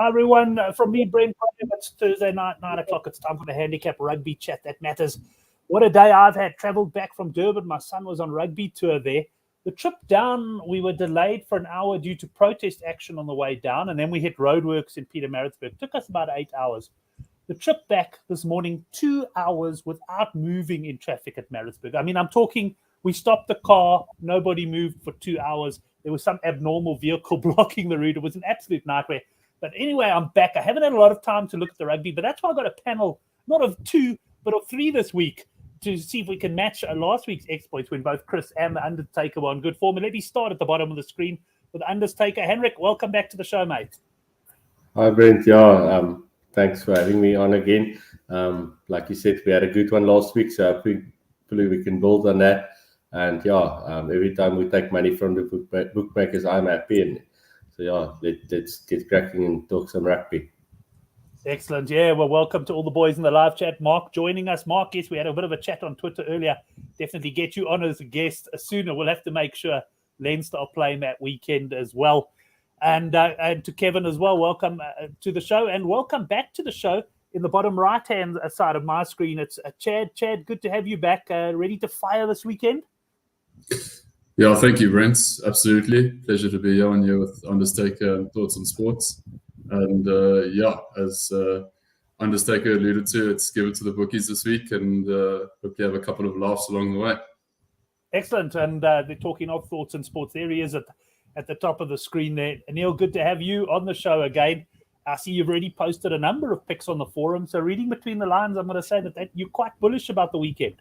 Hi, everyone. From me, Brent Graham, it's Thursday night, 9 o'clock. It's time for the Handicap Rugby Chat that matters. What a day I've had. Travelled back from Durban. My son was on rugby tour there. The trip down, we were delayed for an hour due to protest action on the way down, and then we hit roadworks in Pietermaritzburg. Took us about 8 hours. The trip back this morning, 2 hours without moving in traffic at Maritzburg. I mean, I'm talking, we stopped the car, nobody moved for 2 hours. There was some abnormal vehicle blocking the route. It was an absolute nightmare. But anyway, I'm back. I haven't had a lot of time to look at the rugby, but that's why I got a panel, not of two, but of three this week to see if we can match last week's exploits when both Chris and the Undertaker were on good form. And let me start at the bottom of the screen with the Undertaker. Henrik, welcome back to the show, mate. Hi, Brent. Yeah, thanks for having me on again. Like you said, we had a good one last week, so hopefully we can build on that. And yeah, every time we take money from the bookmakers, I'm happy. And so yeah, let's get cracking and talk some rugby. Excellent. Yeah, well, welcome to all the boys in the live chat. Mark joining us. Mark, yes, we had a bit of a chat on Twitter earlier. Definitely get you on as a guest sooner. We'll have to make sure Leinster are playing that weekend as well. And to Kevin as well, welcome to the show. And welcome back to the show. In the bottom right-hand side of my screen, it's Chad. Chad, good to have you back. Ready to fire this weekend? Yeah, thank you, Brent. Absolutely. Pleasure to be here on here with Undertaker and Thoughts on Sports. And yeah, as Undertaker alluded to, let's give it to the bookies this week and hope you have a couple of laughs along the way. Excellent. And they're talking of Thoughts on Sports. There he is at the top of the screen there. Neil, good to have you on the show again. I see you've already posted a number of picks on the forum. So reading between the lines, I'm going to say that you're quite bullish about the weekend.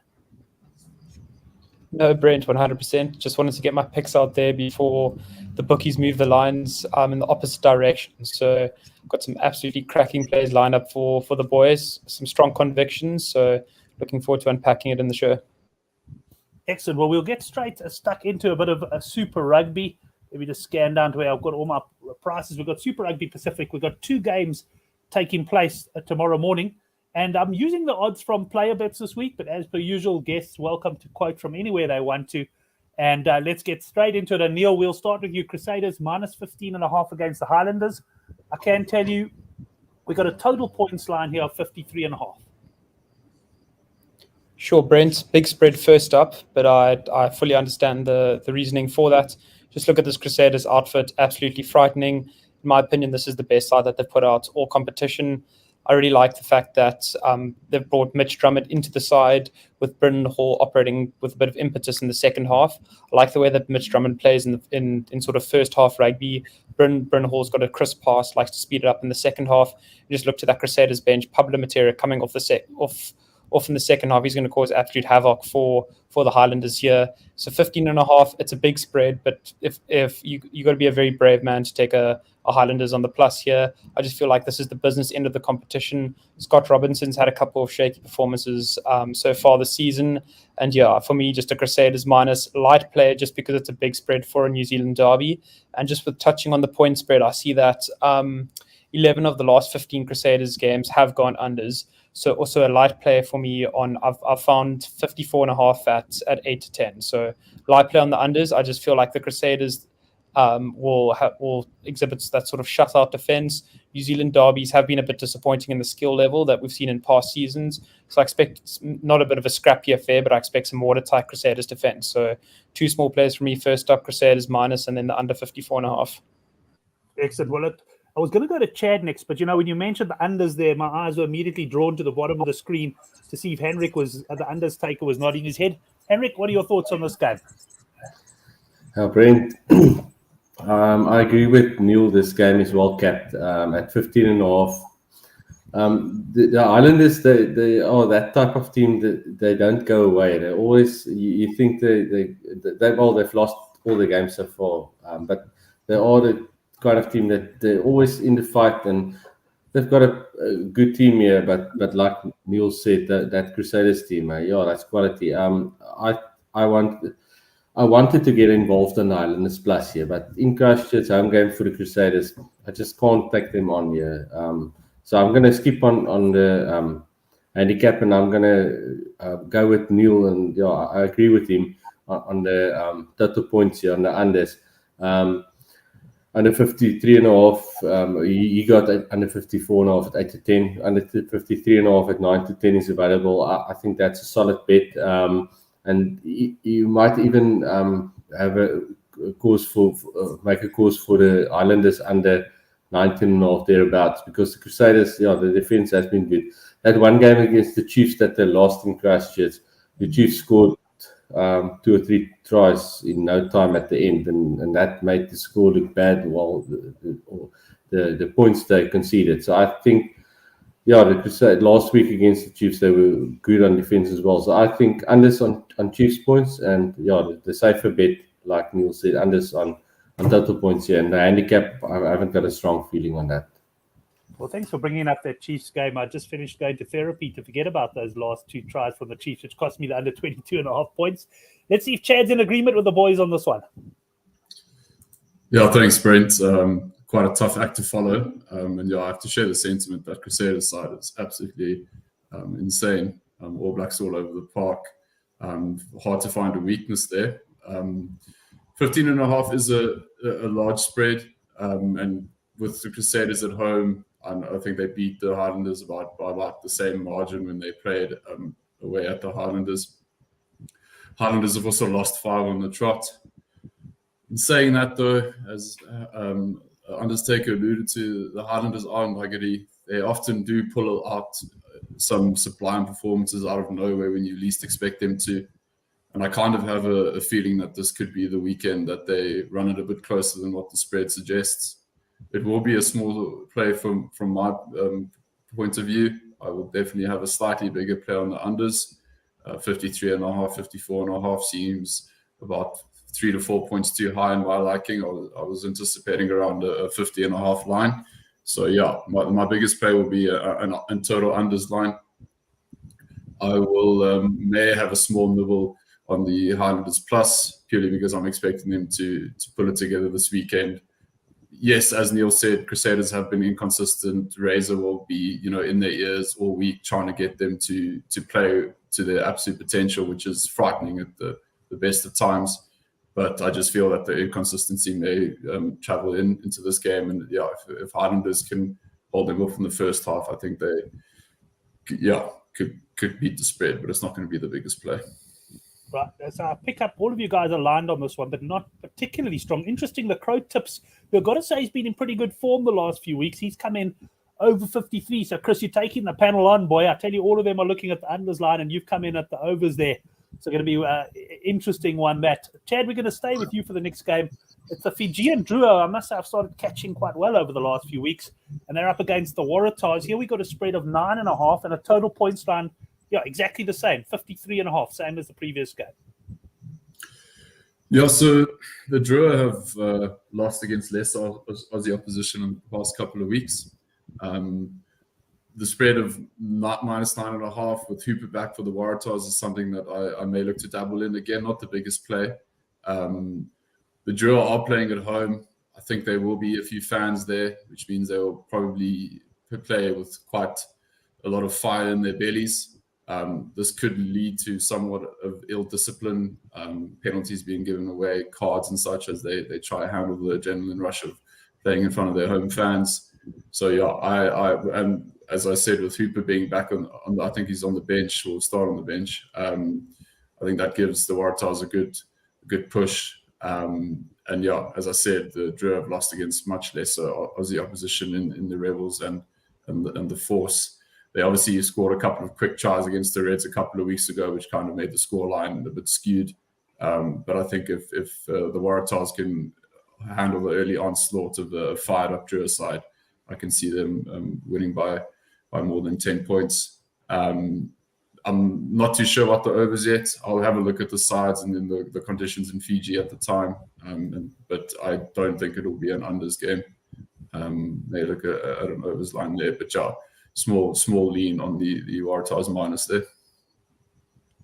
No, Brent, 100%. Just wanted to get my picks out there before the bookies move the lines in the opposite direction. So got some absolutely cracking plays lined up for the boys, some strong convictions. So looking forward to unpacking it in the show. Excellent. Well, we'll get straight stuck into a bit of a Super Rugby. Let me just scan down to where I've got all my prices. We've got Super Rugby Pacific. We've got 2 games taking place tomorrow morning. And I'm using the odds from Player Bets this week, but as per usual, guests welcome to quote from anywhere they want to. And let's get straight into it. And Neil, we'll start with you. Crusaders minus 15.5 against the Highlanders. I can tell you, we got a total points line here of 53.5. Sure, Brent. Big spread first up, but I fully understand the reasoning for that. Just look at this Crusaders outfit, absolutely frightening. In my opinion, this is the best side that they've put out all competition. I really like the fact that they've brought Mitch Drummond into the side with Brendan Hall operating with a bit of impetus in the second half. I like the way that Mitch Drummond plays in sort of first half rugby. Brendan Hall's got a crisp pass, likes to speed it up in the second half. You just look to that Crusaders bench, Pablo Matera coming off in the second half. He's going to cause absolute havoc for the Highlanders here. So 15.5, it's a big spread, but if you got to be a very brave man to take a Highlanders on the plus here. I just feel like this is the business end of the competition. Scott Robinson's had a couple of shaky performances so far this season. And yeah, for me, just a Crusaders minus light play just because it's a big spread for a New Zealand derby. And just with touching on the point spread, I see that 11 of the last 15 Crusaders games have gone unders. So also a light play for me on, I've found 54.5 at 8 to 10. So light play on the unders. I just feel like the Crusaders will exhibit that sort of shutout defense. New Zealand derbies have been a bit disappointing in the skill level that we've seen in past seasons. So I expect not a bit of a scrappy affair, but I expect some watertight Crusaders defense. So 2 small plays for me. First up, Crusaders minus, and then the under 54.5. Excellent. Well, I was going to go to Chad next, but when you mentioned the unders there, my eyes were immediately drawn to the bottom of the screen to see if Henrik was the unders taker was nodding his head. Henrik, what are your thoughts on this game? Brent, I agree with Neil. This game is well capped at 15.5. The Highlanders, they are that type of team that they don't go away. They always, you think they've lost all the games so far, but they are the kind of team that they're always in the fight, and they've got a good team here. But like Neil said, that Crusaders team, yeah, that's quality. I wanted to get involved in Highlanders Plus here, but in Christchurch home game for the Crusaders, I just can't take them on here. So I'm going to skip on the handicap, and I'm going to go with Neil. And yeah, I agree with him on the total points here on the unders. under 53.5. He got under 54.5 at 8 to 10. Under 53.5 at 9 to 10 is available. I think that's a solid bet. And you might even have a course make a course for the Highlanders under 19.5 thereabouts, because the Crusaders, the defense has been good. That one game against the Chiefs that they lost in Christchurch, the Chiefs scored 2 or 3 tries in no time at the end, and that made the score look bad. While the points they conceded. So I think, the Crusaders last week against the Chiefs, they were good on defense as well. So I think unders on Chiefs points, and the safer bet, like Neil said, unders on total points here. And the handicap, I haven't got a strong feeling on that. Well, thanks for bringing up that Chiefs game. I just finished going to therapy to forget about those last 2 tries from the Chiefs, which cost me the under 22.5 points. Let's see if Chad's in agreement with the boys on this one. Yeah, thanks, Brent. Quite a tough act to follow. And I have to share the sentiment that Crusaders side is absolutely insane. All Blacks all over the park. Hard to find a weakness there. 15.5 is a large spread. And with the Crusaders at home, I think they beat the Highlanders by about the same margin when they played away at the Highlanders. Highlanders have also lost 5 on the trot. In saying that, though, as Undertaker alluded to, the Highlanders aren't nuggety. They often do pull out some sublime performances out of nowhere when you least expect them to. And I kind of have a feeling that this could be the weekend that they run it a bit closer than what the spread suggests. It will be a small play from my point of view. I would definitely have a slightly bigger play on the unders. 53.5, 54.5 seems about 3 to 4 points too high in my liking. I was anticipating around a 50.5 line. So my biggest play will be a total unders line. I will may have a small nibble on the Highlanders plus, purely because I'm expecting them to pull it together this weekend. Yes, as Neil said, Crusaders have been inconsistent. Razor will be, in their ears all week trying to get them to play to their absolute potential, which is frightening at the best of times. But I just feel that the inconsistency may travel into this game. And if Highlanders can hold them off in the first half, I think they could beat the spread, but it's not going to be the biggest play. Right, so I pick up all of you guys aligned on this one, but not particularly strong. Interesting, the Crow tips, who I've got to say he's been in pretty good form the last few weeks. He's come in over 53. So, Chris, you're taking the panel on, boy. I tell you, all of them are looking at the unders line, and you've come in at the overs there. So, going to be an interesting one, that. Chad, we're going to stay with you for the next game. It's the Fijian Drua. I must say I've started catching quite well over the last few weeks, and they're up against the Waratahs. Here we got a spread of 9.5 and a total points line. Yeah, exactly the same, 53.5, same as the previous game. Yeah, so the Drua have lost against lesser Aussie opposition in the past couple of weeks. The spread of minus 9.5 with Hooper back for the Waratahs is something that I may look to dabble in. Again, not the biggest play. The Drua are playing at home. I think there will be a few fans there, which means they will probably play with quite a lot of fire in their bellies. This could lead to somewhat of ill discipline, penalties being given away, cards and such, as they try to handle the adrenaline rush of playing in front of their home fans. So and as I said, with Hooper being back on I think he's on the bench, or start on the bench. I think that gives the Waratahs a good push. As I said, the Drua have lost against much lesser Aussie opposition in the Rebels and the Force. They obviously scored a couple of quick tries against the Reds a couple of weeks ago, which kind of made the scoreline a bit skewed. But I think if the Waratahs can handle the early onslaught of the fired-up Drua side, I can see them winning by more than 10 points. I'm not too sure about the overs yet. I'll have a look at the sides and then the conditions in Fiji at the time. But I don't think it'll be an unders game. May look at an overs line there, but small lean on the Waratahs minus there.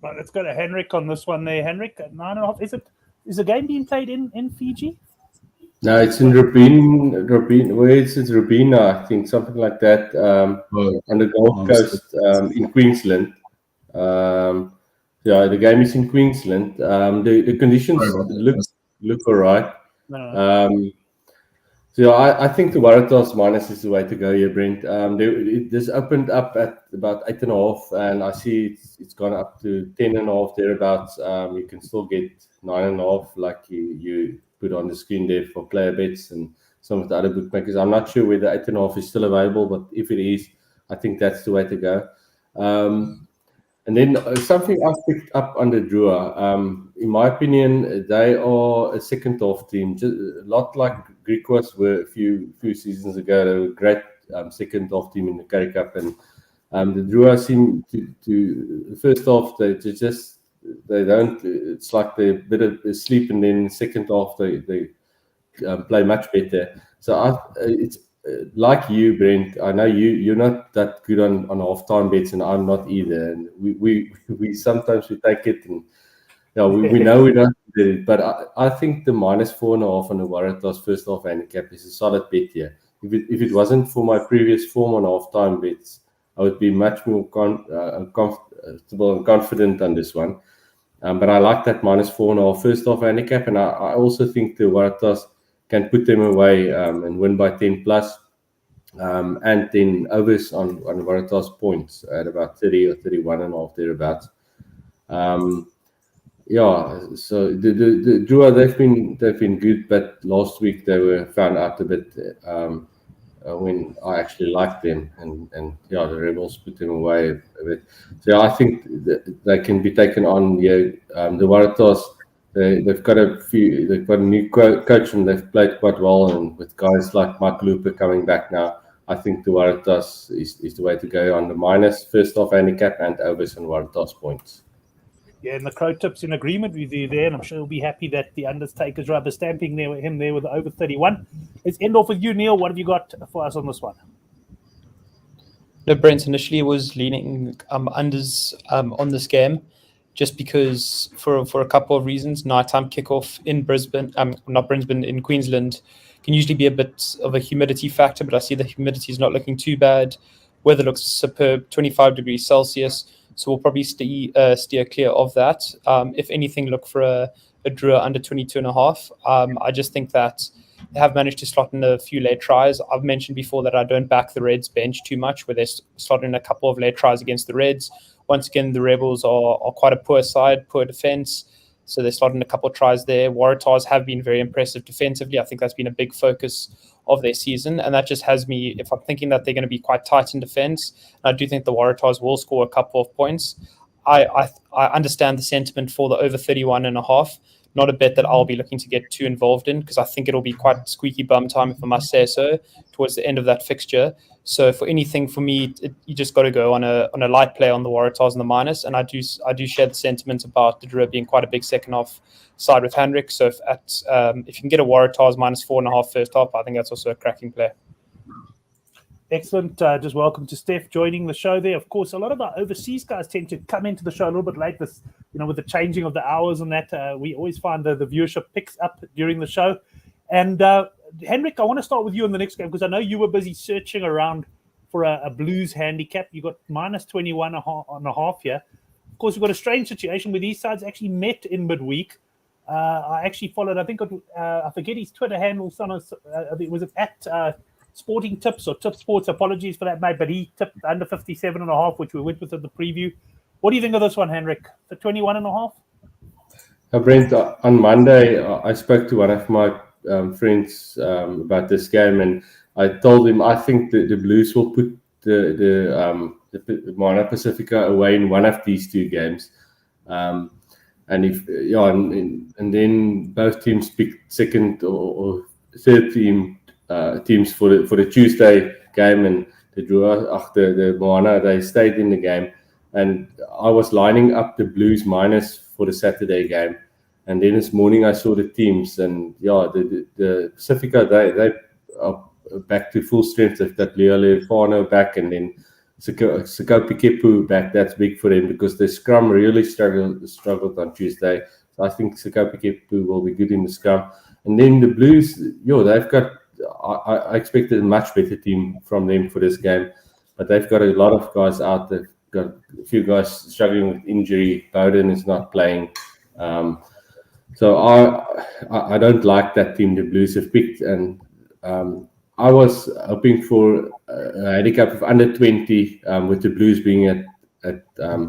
Right, let's go to Henrik on this one there. Henrik, 9.5. Is the game being played in Fiji? No, it's in Robina. Where is it? Robina, I think, something like that. On the Gold Coast, in Queensland. The game is in Queensland. The conditions look all right. So I think the Waratahs minus is the way to go here, Brent. This opened up at about 8.5, and I see it's gone up to 10.5 thereabouts. You can still get 9.5, like you put on the screen there for player bets and some of the other bookmakers. I'm not sure whether 8.5 is still available, but if it is, I think that's the way to go. And then something I've picked up under Drua. In my opinion, they are a second half team, just a lot like Griquas were a few seasons ago. They were a great second half team in the Currie Cup, and the Drua seem to the first half they don't. It's like they bit of sleep, and then second half they play much better. So it's. Like you, Brent, I know you're not that good on halftime bets, and I'm not either. And we sometimes we take it, and we know we don't do it. But I think the minus 4.5 on the Waratahs first half handicap is a solid bet here. If it wasn't for my previous form on halftime bets, I would be much more comfortable and confident on this one. But I like that minus 4.5 first half handicap, and I also think the Waratahs can put them away and win by 10 plus, and then overs on Waratahs points at about 30 or 31.5 thereabouts. So the Drua they've been good, but last week they were found out a bit when I actually liked them, and the Rebels put them away a bit. So I think they can be taken on here. The Waratahs. They've got a new coach, and they've played quite well. And with guys like Mark Looper coming back now, I think the Waratahs is the way to go on the minus first half handicap and overs on Waratahs points. Yeah, and the Crow Tip's in agreement with you there, and I'm sure he'll be happy that the Undertaker's rubber stamping him there with the over 31. Let's end off with you, Neil. What have you got for us on this one? No, Brent initially was leaning unders on this game, just because for a couple of reasons. Nighttime kickoff in Brisbane, not Brisbane, in Queensland, can usually be a bit of a humidity factor, but I see the humidity is not looking too bad. Weather looks superb, 25 degrees Celsius, so we'll probably steer clear of that. If anything, look for a Drua under 22.5. I just think that they have managed to slot in a few late tries. I've mentioned before that I don't back the Reds bench too much, where they slot in a couple of late tries against the Reds. Once again, the Rebels are quite a poor side, poor defence, so they slot in a couple of tries there. Waratahs have been very impressive defensively. I think that's been a big focus of their season, and that just has me, if I'm thinking that they're going to be quite tight in defence, I do think the Waratahs will score a couple of points. I understand the sentiment for the over 31.5. Not a bet that I'll be looking to get too involved in, because I think it'll be quite squeaky bum time, if I must say so, towards the end of that fixture. So for anything, for me, you just got to go on a light play on the Waratahs and the minus. And I do share the sentiment about the Drua being quite a big second half side with Hendrik. So if you can get a Waratahs minus 4.5 first half, I think that's also a cracking play. Excellent. Just welcome to Steph joining the show there. Of course, a lot of our overseas guys tend to come into the show a little bit late. With the changing of the hours and that, we always find the viewership picks up during the show. And Hendrik, I want to start with you in the next game, because I know you were busy searching around for a Blues handicap. You got minus 21.5 here. Of course, we've got a strange situation where these sides actually met in midweek. I actually followed, I think, I forget his Twitter handle. Was it at Sporting Tips or Tip Sports? Apologies for that, mate. But he tipped under 57.5, which we went with at the preview. What do you think of this one, Hendrik? The 21.5? Brent, on Monday, I spoke to one of my friends about this game, and I told him I think the Blues will put the Moana Pasifika away in one of these two games, and then both teams picked second or third teams for the Tuesday game, and the Moana, they stayed in the game, and I was lining up the Blues minus for the Saturday game. And then this morning I saw the teams, and the Pacifica, they are back to full strength. They've got Leo Leofano back, and then Sekope Kepu back. That's big for them, because the scrum really struggled on Tuesday. So I think Sekope Kepu will be good in the scrum. And then the Blues, they've got, I expected a much better team from them for this game, but they've got a lot of guys out. They've got a few guys struggling with injury. Bowden is not playing. So I don't like that team the Blues have picked, and I was hoping for a handicap of under 20, with the Blues being at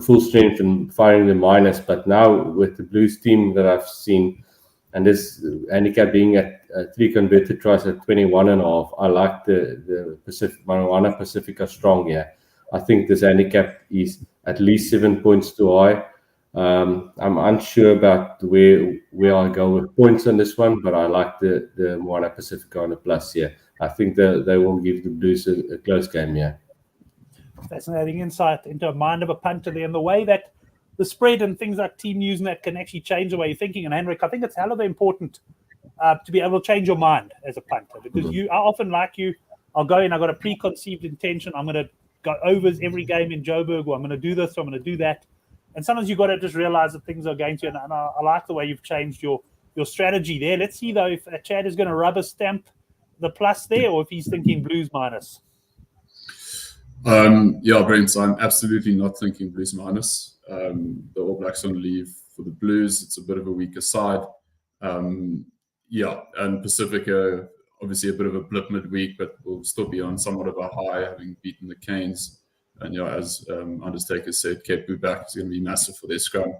full strength and firing the minus. But now with the Blues team that I've seen, and this handicap being at 3 converted tries at 21.5, I like the Moana Pasifika strong here. I think this handicap is at least 7 points too high. I'm unsure about where I go with points on this one, but I like the Moana Pasifika on the plus here. I think they will give the Blues a close game here. Fascinating insight into a mind of a punter there, and the way that the spread and things like team news and that can actually change the way you're thinking. And Henrik, I think it's hell of important to be able to change your mind as a punter, because I often, like you, I'll go in, I've got a preconceived intention, I'm going to go overs every game in Joburg, or I'm going to do this, or I'm going to do that. And sometimes you've got to just realize that things are going to, and I like the way you've changed your strategy there. Let's see, though, if Chad is going to rubber stamp the plus there, or if he's thinking Blues minus. Brent, I'm absolutely not thinking Blues minus. The All Blacks on leave for the Blues. It's a bit of a weaker side. And Pasifika, obviously a bit of a blip midweek, but will still be on somewhat of a high, having beaten the Canes. And as Undertaker said, Kepu back is going to be massive for their scrum.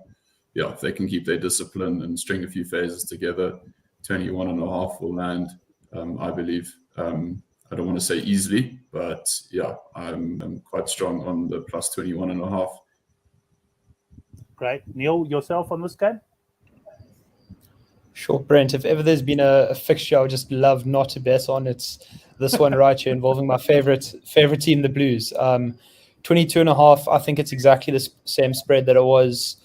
If they can keep their discipline and string a few phases together, 21.5 will land, I believe. I don't want to say easily, but I'm quite strong on the plus 21.5. Great. Neil, yourself on this game? Sure, Brent. If ever there's been a fixture I would just love not to bet on, it's this one right here, involving my favorite team, the Blues. 22.5. I think it's exactly the same spread that it was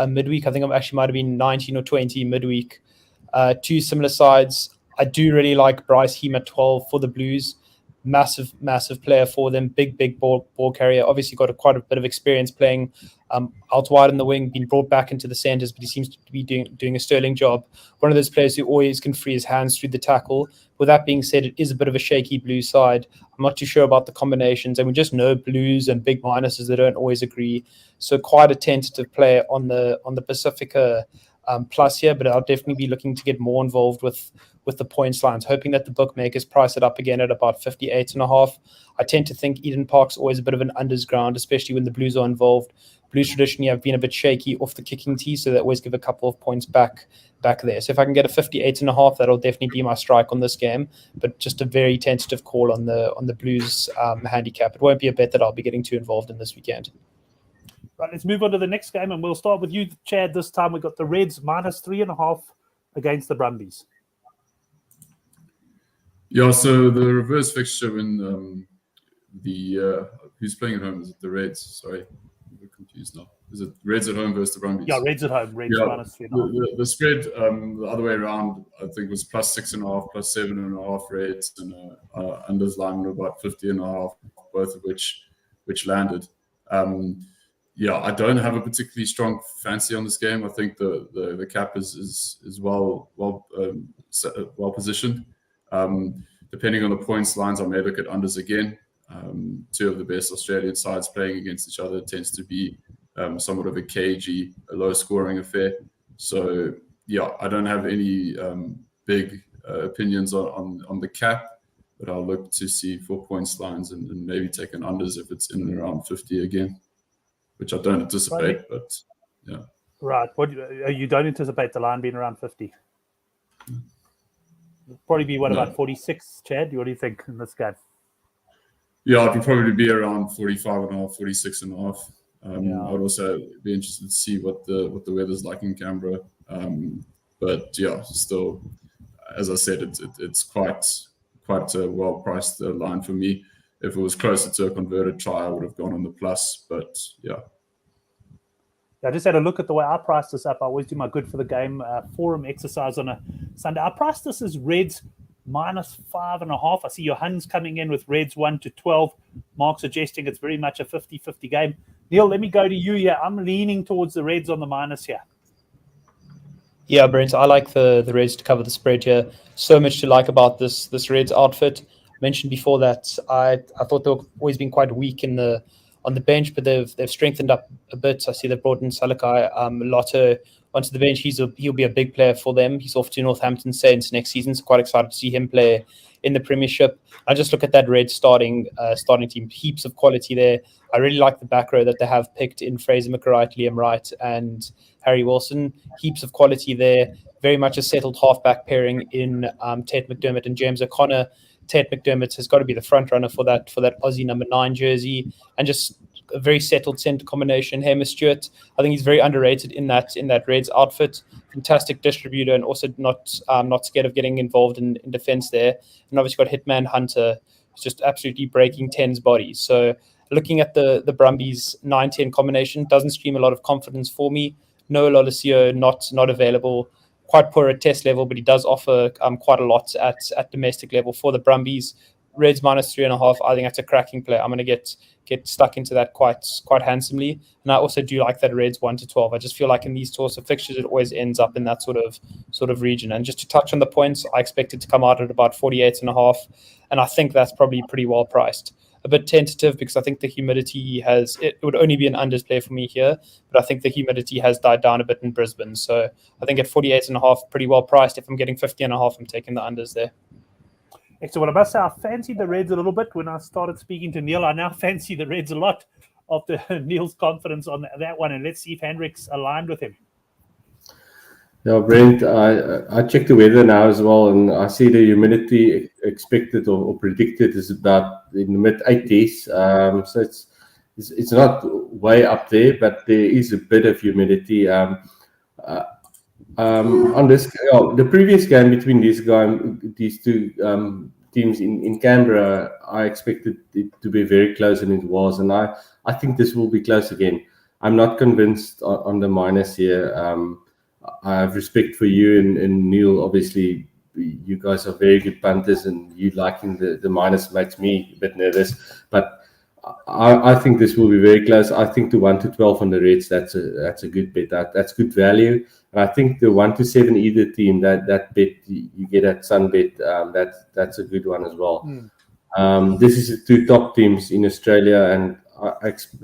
midweek. I think I actually might have been 19 or 20 midweek. Two similar sides. I do really like Bryce Heem at 12 for the Blues. Massive player for them. Big ball carrier. Obviously got quite a bit of experience playing out wide in the wing, been brought back into the centres, but he seems to be doing a sterling job. One of those players who always can free his hands through the tackle. With that being said, it is a bit of a shaky Blues side. I'm not too sure about the combinations, and we just know Blues and big minuses, they don't always agree. So quite a tentative play on the Pasifika plus here, but I'll definitely be looking to get more involved with the points lines, hoping that the bookmakers price it up again at about 58.5. I tend to think Eden Park's always a bit of an unders ground, especially when the Blues are involved. Blues traditionally have been a bit shaky off the kicking tee, so they always give a couple of points back there. So if I can get a 58.5, that'll definitely be my strike on this game, but just a very tentative call on the Blues handicap. It won't be a bet that I'll be getting too involved in this weekend. Right, let's move on to the next game, and we'll start with you, Chad. This time we've got the Reds minus 3.5 against the Brumbies. So the reverse fixture when who's playing at home? Is it the Reds? Sorry, I'm a bit confused now. Is it Reds at home versus the Brumbies? Yeah, Reds at home. Reds minus 3.5. The spread the other way around, I think, was plus 6.5, plus 7.5 Reds, and unders line of about 50.5, both of which landed. I don't have a particularly strong fancy on this game. I think the cap is well positioned. Depending on the points lines, I may look at unders again. Two of the best Australian sides playing against each other tends to be somewhat of a cagey, a low-scoring affair. So, I don't have any big opinions on the cap, but I'll look to see 4 points lines and maybe take an unders if it's in and around 50 again, which I don't anticipate, but yeah. Right. You don't anticipate the line being around 50? It'll probably be, about 46, Chad? What do you think in this game? Yeah, it would probably be around 45.5, 46.5. I'd also be interested to see what the weather's like in Canberra. But still, as I said, it's quite a well-priced line for me. If it was closer to a converted try, I would have gone on the plus. But I just had a look at the way I priced this up. I always do my good for the game forum exercise on a Sunday. I priced this as Reds minus 5.5. I see your Huns coming in with Reds 1 to 12. Mark suggesting it's very much a 50-50 game. Neil, let me go to you here. I'm leaning towards the Reds on the minus here. Yeah, Brent, I like the Reds to cover the spread here. So much to like about this Reds outfit. I mentioned before that I thought they've always been quite weak in the on the bench, but they've strengthened up a bit. I see they've brought in Salakai Lotto onto the bench. He'll be a big player for them. He's off to Northampton Saints next season, so quite excited to see him play in the Premiership. I just look at that Red starting team, heaps of quality there. I really like the back row that they have picked in Fraser McWright, Liam Wright, and Harry Wilson. Heaps of quality there. Very much a settled halfback pairing in Tate McDermott and James O'Connor. Tate McDermott has got to be the front runner for that Aussie number 9 jersey, and just a very settled centre combination. Hamish Stewart, I think he's very underrated in that Reds outfit. Fantastic distributor, and also not scared of getting involved in defence there. And obviously got Hitman Hunter, who's just absolutely breaking 10's bodies. So looking at the Brumbies 9-10 combination, doesn't scream a lot of confidence for me. Noah Lolesio not available. Quite poor at test level, but he does offer quite a lot at domestic level for the Brumbies. Reds -3.5. I think that's a cracking play. I'm going to get stuck into that quite handsomely. And I also do like that Reds 1-12. I just feel like in these sorts of fixtures, it always ends up in that sort of region. And just to touch on the points, I expect it to come out at about 48.5. And I think that's probably pretty well priced. A bit tentative because I think the humidity it would only be an unders play for me here, but I think the humidity has died down a bit in Brisbane. So I think at 48.5, pretty well priced. If I'm getting 50.5, I'm taking the unders there. Excellent. Well, I must say I fancied the Reds a little bit when I started speaking to Neil. I now fancy the Reds a lot after Neil's confidence on that one. And let's see if Hendrik's aligned with him. Yeah, Brent, I checked the weather now as well, and I see the humidity expected or predicted is about in the mid-80s. So it's not way up there, but there is a bit of humidity. On this, the previous game between these two teams in Canberra, I expected it to be very close, and it was. And I think this will be close again. I'm not convinced on the minus here. I have respect for you and Neil. Obviously, you guys are very good punters, and you liking the minus makes me a bit nervous. But I think this will be very close. I think the 1-12 on the Reds, that's a good bet. That's good value. And I think the 1-7 either team, that bet you get at Sunbet, that's a good one as well. This is the two top teams in Australia, and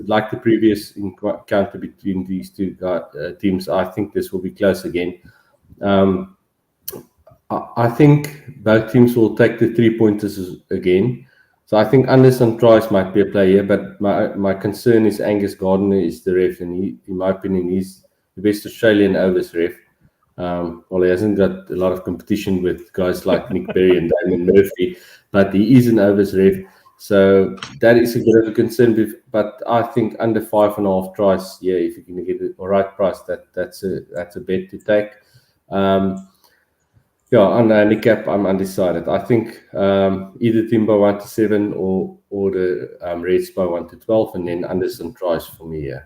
like the previous encounter between these two teams, I think this will be close again. I think both teams will take the 3-pointers again. So I think unders and tries might be a play here, but my concern is Angus Gardner is the ref, and he, in my opinion, he's the best Australian overs ref. Well, he hasn't got a lot of competition with guys like Nick Berry and Damon Murphy, but he is an overs ref. So that is a bit of a concern. But I think under 5.5 tries, yeah, if you can get it the right price, that's a bet to take. Yeah, on the handicap, I'm undecided. I think either team by 1-7 or the Reds by 1-12, and then under some tries for me. Yeah.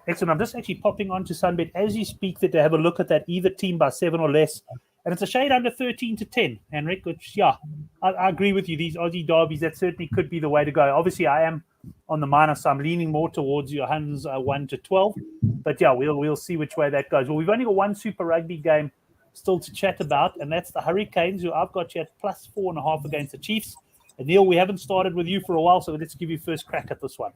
Excellent. I'm just actually popping onto Sunbet as you speak to have a look at that either team by 7 or less. And it's a shade under 13-10, Henrik, which, yeah, I agree with you. These Aussie derbies, that certainly could be the way to go. Obviously, I am on the minus, so I'm leaning more towards your Huns 1-12. But, yeah, we'll see which way that goes. Well, we've only got one Super Rugby game still to chat about, and that's the Hurricanes, who I've got you at plus 4.5 against the Chiefs. And Neil, we haven't started with you for a while, so let's give you first crack at this one.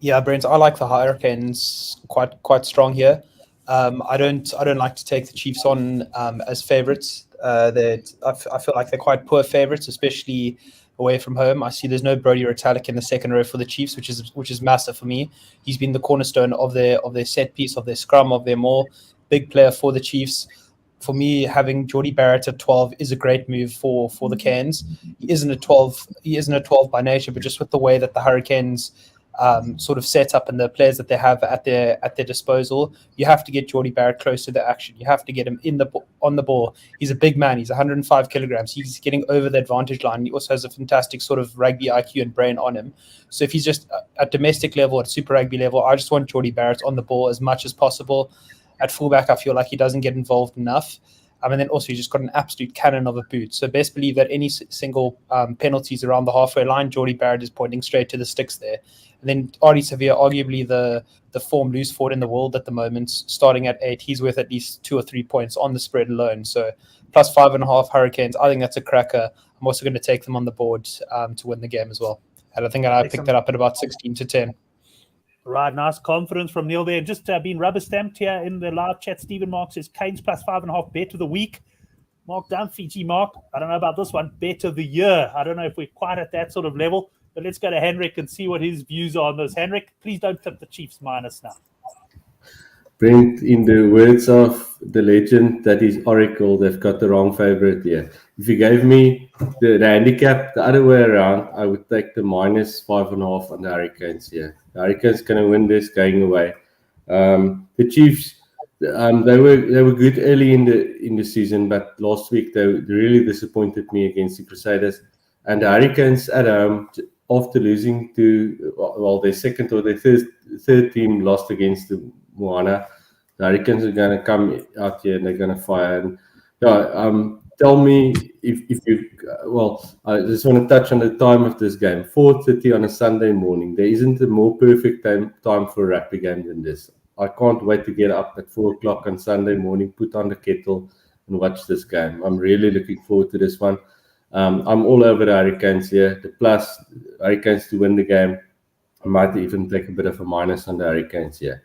Yeah, Brent, I like the Hurricanes quite strong here. I don't like to take the Chiefs on as favourites. I feel like they're quite poor favourites, especially away from home. I see there's no Brodie Retallick in the second row for the Chiefs, which is massive for me. He's been the cornerstone of their set piece, of their scrum, of their maul. Big player for the Chiefs. For me, having Geordie Barrett at 12 is a great move for the Cairns. He isn't a 12 by nature, but just with the way that the Hurricanes sort of set up and the players that they have at their disposal, you have to get Geordie Barrett close to the action. You have to get him on the ball. He's a big man. He's 105 kilograms. He's getting over the advantage line. He also has a fantastic sort of rugby IQ and brain on him. So if he's just at domestic level, at Super Rugby level, I just want Geordie Barrett on the ball as much as possible. At fullback, I feel like he doesn't get involved enough. And then also, he just got an absolute cannon of a boot. So best believe that any single penalties around the halfway line, Geordie Barrett is pointing straight to the sticks there. And then Artie Severe, arguably the form loose forward in the world at the moment, starting at 8. He's worth at least 2 or 3 points on the spread alone. So plus 5.5 Hurricanes. I think that's a cracker. I'm also going to take them on the board to win the game as well. And I think I picked it up at about 16-10. Right, nice confidence from Neil there. Just been rubber stamped here in the live chat. Stephen Mark says Canes plus 5.5 bet of the week. Mark down, Fiji Mark. I don't know about this one. Bet of the year. I don't know if we're quite at that sort of level, but let's go to Henrik and see what his views are on this. Henrik, please don't tip the Chiefs minus now. Brent, in the words of the legend that is Oracle, they've got the wrong favourite here. If you gave me the handicap the other way around, I would take the minus 5.5 on the Hurricanes here. The Hurricanes going to win this going away. The Chiefs, they were good early in the season, but last week they really disappointed me against the Crusaders. And the Hurricanes at home, after losing to their second or their third team lost against the Moana, the Hurricanes are going to come out here and they're going to fire. And tell me if you. I just want to touch on the time of this game. 4:30 on a Sunday morning. There isn't a more perfect time for a rugby game than this. I can't wait to get up at 4:00 on Sunday morning, put on the kettle, and watch this game. I'm really looking forward to this one. I'm all over the Hurricanes here. The plus Hurricanes to win the game. I might even take a bit of a minus on the Hurricanes here.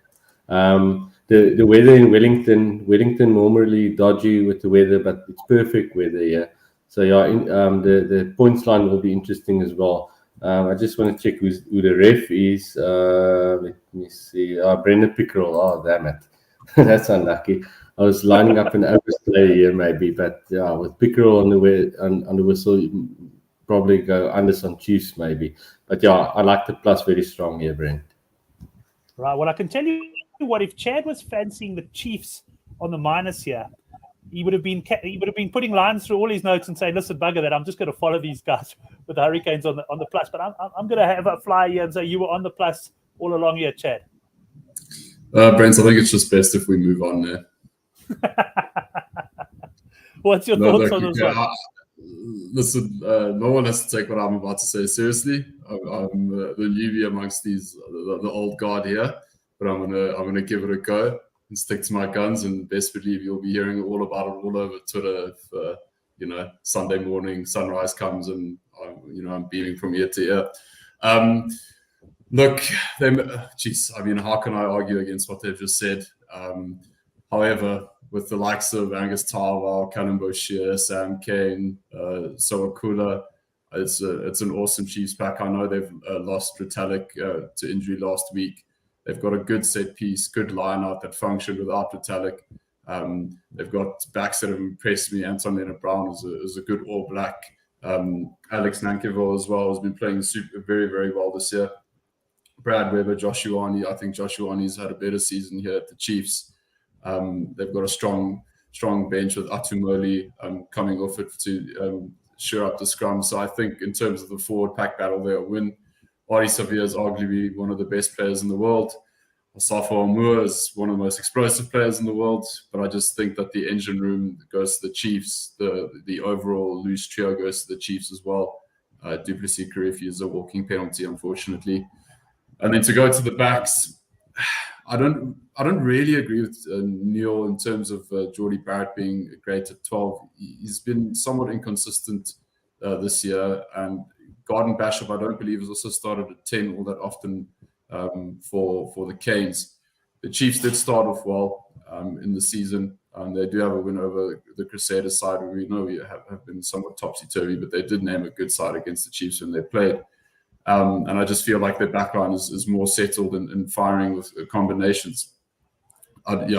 The weather in Wellington normally dodgy with the weather, but it's perfect weather here. So the points line will be interesting as well. I just want to check who the ref is. Let me see. Brendan Pickerel. Oh, damn it. That's unlucky. I was lining up an overplay here maybe, but with Pickerel on the whistle, you probably go under some Chiefs maybe. But I like the plus very strong here, Brent. Right. Well, I can tell you what, if Chad was fancying the Chiefs on the minus here, he would have been putting lines through all his notes and saying, "Listen, bugger that, I'm just going to follow these guys with the Hurricanes on the plus." But I'm going to have a fly here and say you were on the plus all along here, Chad. Brent, I think it's just best if we move on there. What's your thoughts on this one? Listen, no one has to take what I'm about to say seriously. I'm the newbie amongst the old guard here, but I'm gonna give it a go and stick to my guns. And best believe you'll be hearing all about it all over Twitter if Sunday morning sunrise comes and I'm beaming from ear to ear. Look, how can I argue against what they've just said? However, with the likes of Angus Tarwell, Callum Boshier, Sam Kane, Sowakula, it's an awesome Chiefs pack. I know they've lost Retallick to injury last week. They've got a good set piece, good line out that functioned without Retallick. They've got backs that have impressed me. Anton Leonard-Brown is a good All Black. Alex Nankerville as well has been playing very, very well this year. Brad Weber, Josh Ioane. I think Josh Ioane's had a better season here at the Chiefs. They've got a strong bench with Atumoli coming off it to shore up the scrum. So I think in terms of the forward pack battle, they'll win. Ardie Savia is arguably one of the best players in the world. Asafo Amua is one of the most explosive players in the world. But I just think that the engine room goes to the Chiefs. The overall loose trio goes to the Chiefs as well. Duplessis Karifi is a walking penalty, unfortunately. And then to go to the backs, I don't really agree with Neil in terms of Geordie Barrett being great at 12. He's been somewhat inconsistent this year, and Garden Bishop, I don't believe, has also started at 10 all that often for the Canes. The Chiefs did start off well in the season. They do have a win over the Crusaders side, where we know we have been somewhat topsy-turvy, but they did name a good side against the Chiefs when they played. And I just feel like their backline is more settled and firing with combinations.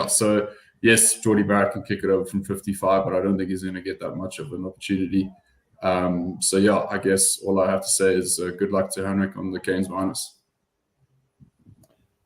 So yes, Geordie Barrett can kick it over from 55, but I don't think he's going to get that much of an opportunity. I guess all I have to say is good luck to Henrik on the Canes minus.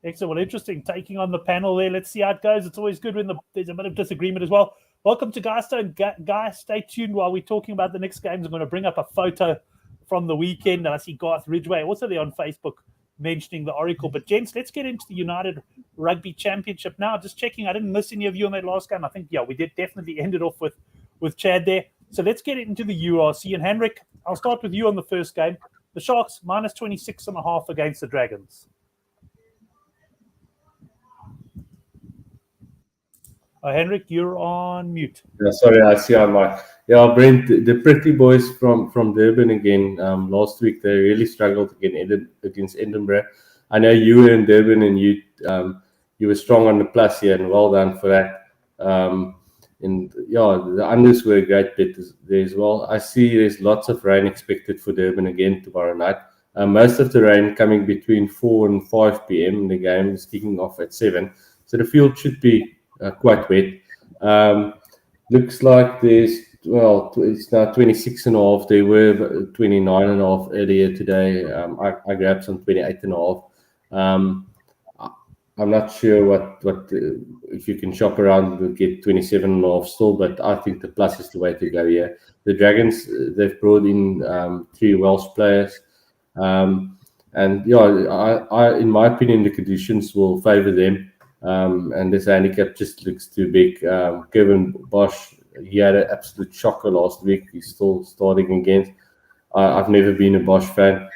Excellent. Well, interesting taking on the panel there. Let's see how it goes. It's always good when there's a bit of disagreement as well. Welcome to Guystone. Guys, stay tuned while we're talking about the next games. I'm going to bring up a photo from the weekend, and I see Garth Ridgway also there on Facebook mentioning the Oracle. But gents, let's get into the United Rugby Championship now. Just checking, I didn't miss any of you on that last game. I think we did definitely end it off with Chad there. So let's get into the URC. And Henrik, I'll start with you on the first game. The Sharks minus 26.5 against the Dragons. Henrik, you're on mute. Yeah, sorry, I see on my. Yeah, Brent, the pretty boys from Durban again. Last week they really struggled against Edinburgh. I know you were in Durban and you were strong on the plus here, and well done for that. And yeah, the unders were a great bet there as well. I see there's lots of rain expected for Durban again tomorrow night. Most of the rain coming between 4 and 5 p.m. The game is kicking off at 7, so the field should be quite wet. Looks like it's now 26 and a half. They were 29 and a half earlier today. I grabbed some 28 and a half. I'm not sure what if you can shop around to get 27 and a half still, but I think the plus is the way to go here. The Dragons, they've brought in 3 Welsh players. And yeah, I in my opinion, the conditions will favour them. And this handicap just looks too big. Kevin Bosch, he had an absolute shocker last week. He's still starting again. I've never been a Bosch fan.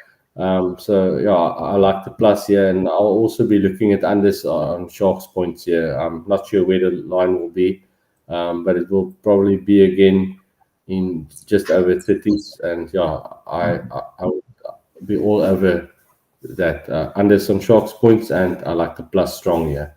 So yeah, I like the plus here, and I'll also be looking at unders on Sharks points here. I'm not sure where the line will be, but it will probably be again in just over 30s. And yeah, I will be all over that unders on Sharks points, and I like the plus strong here.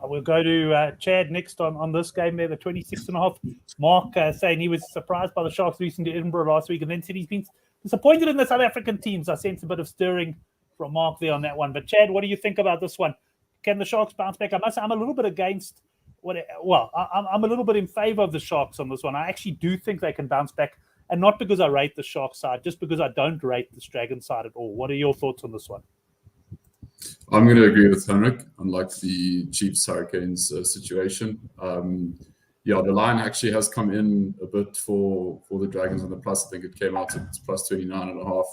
We'll go to Chad next on this game there, the 26.5. Mark saying he was surprised by the Sharks losing to Edinburgh last week, and then said he's been disappointed in the South African teams. I sense a bit of stirring from Mark there on that one. But Chad, what do you think about this one? Can the Sharks bounce back? I must say I'm a little bit against I'm a little bit in favour of the Sharks on this one. I actually do think they can bounce back, and not because I rate the Sharks side, just because I don't rate the Dragons side at all. What are your thoughts on this one? I'm going to agree with Henrik, unlike the Chiefs Hurricanes situation. Yeah, the line actually has come in a bit for the Dragons on the plus. I think it came out at plus 29.5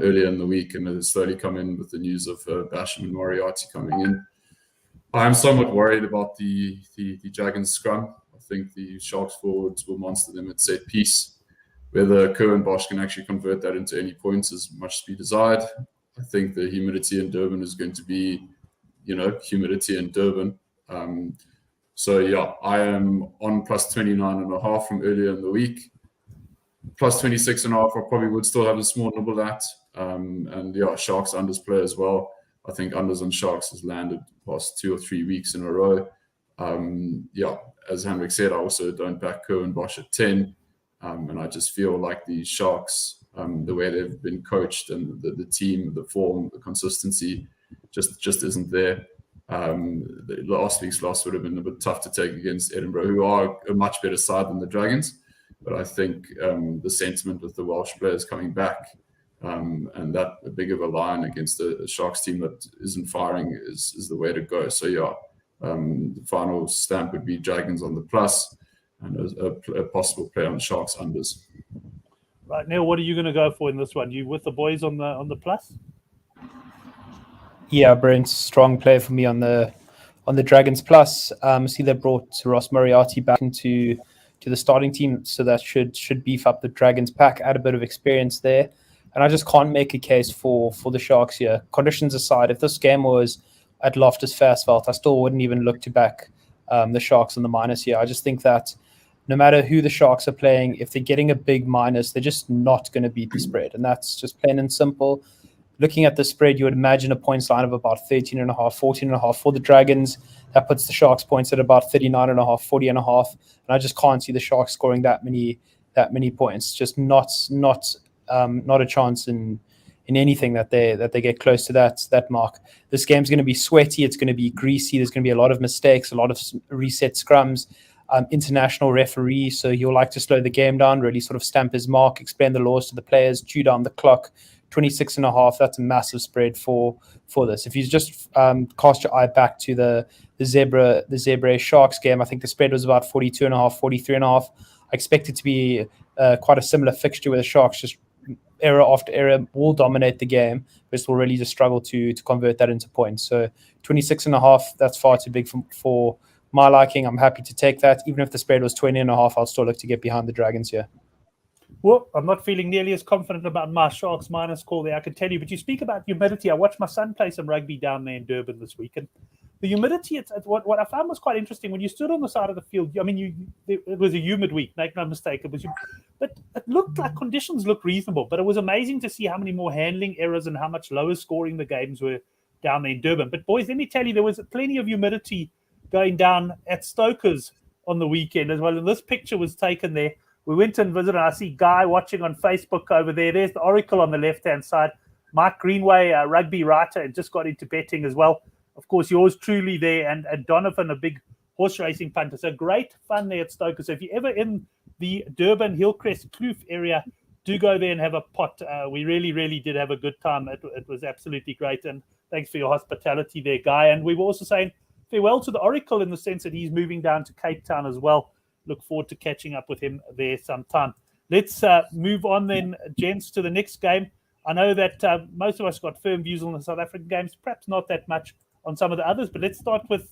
earlier in the week, and it has slowly come in with the news of Basham and Moriarty coming in. I am somewhat worried about the Dragons scrum. I think the Sharks forwards will monster them at set piece. Whether Kerr and Bosch can actually convert that into any points is much to be desired. I think the humidity in Durban is going to be, humidity in Durban. So yeah, I am on plus 29.5 from earlier in the week. Plus 26.5, I probably would still have a small nibble at. And yeah, Sharks unders play as well. I think unders on Sharks has landed past 2 or 3 weeks in a row. Yeah, as Henrik said, I also don't back Kerr and Bosch at 10. And I just feel like the Sharks, the way they've been coached and the team, the form, the consistency just isn't there. The last week's loss would have been a bit tough to take against Edinburgh, who are a much better side than the Dragons. But I think the sentiment with the Welsh players coming back and that a big of a line against a Sharks team that isn't firing is the way to go. So yeah, the final stamp would be Dragons on the plus and a possible play on Sharks unders. Right, Neil, what are you going to go for in this one? You with the boys on the plus? Yeah, Brent, strong play for me on the Dragons plus. See, they brought Ross Moriarty back into the starting team, so that should beef up the Dragons pack, add a bit of experience there. And I just can't make a case for the Sharks here. Conditions aside, if this game was at Loftus Versfeld, I still wouldn't even look to back the Sharks on the minus here. I just think that no matter who the Sharks are playing, if they're getting a big minus, they're just not going to beat the spread. And that's just plain and simple. Looking at the spread, you would imagine a points line of about 13.5, 14.5 for the Dragons. That puts the Sharks points at about 39.5, 40.5. And I just can't see the Sharks scoring that many points. Just not a chance in anything that they get close to that mark. This game's going to be sweaty. It's going to be greasy. There's going to be a lot of mistakes, a lot of reset scrums. International referee, so he'll like to slow the game down, really sort of stamp his mark, explain the laws to the players, chew down the clock. 26.5, that's a massive spread for this. If you just cast your eye back to the Zebra Sharks game, I think the spread was about 42.5, 43.5. I expect it to be quite a similar fixture where the Sharks just error after error will dominate the game, but will really just struggle to convert that into points. So 26.5, that's far too big for my liking. I'm happy to take that. Even if the spread was 20.5, I'll still look to get behind the Dragons here. Well, I'm not feeling nearly as confident about my Sharks minus call there, I can tell you. But you speak about humidity. I watched my son play some rugby down there in Durban this week, and the humidity, what I found was quite interesting when you stood on the side of the field. I mean, it was a humid week, make no mistake. But it looked like conditions looked reasonable. But it was amazing to see how many more handling errors and how much lower scoring the games were down there in Durban. But boys, let me tell you, there was plenty of humidity going down at Stokers on the weekend as well. And this picture was taken there. We went and visited. I see Guy watching on Facebook over there. There's the Oracle on the left-hand side. Mike Greenway, a rugby writer, and just got into betting as well. Of course, yours truly there, and Donovan, a big horse racing punter. So great fun there at Stokers. So if you're ever in the Durban, Hillcrest, Kloof area, do go there and have a pot. We really, really did have a good time. It was absolutely great. And thanks for your hospitality there, Guy. And we were also saying farewell to the Oracle in the sense that he's moving down to Cape Town as well. Look forward to catching up with him there sometime. Let's move on then, gents, to the next game. I know that most of us got firm views on the South African games, perhaps not that much on some of the others, but let's start with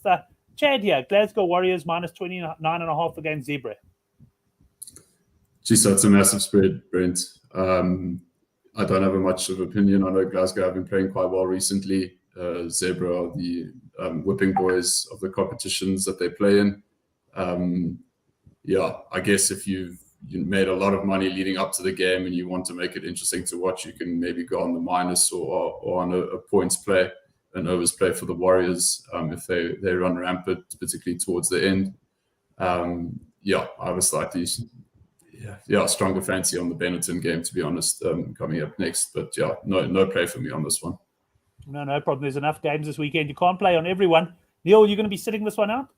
Chad here. Glasgow Warriors minus 29.5 against Zebra. Geez, that's a massive spread, Brent. I don't have much of an opinion. I know Glasgow have been playing quite well recently. Zebra are the whipping boys of the competitions that they play in. I guess if you made a lot of money leading up to the game and you want to make it interesting to watch, you can maybe go on the minus or on a points play, an overs play for the Warriors if they run rampant, particularly towards the end. I have a slightly stronger fancy on the Benetton game, to be honest, coming up next. But no play for me on this one. No problem. There's enough games this weekend. You can't play on everyone. Neil, you're going to be sitting this one out?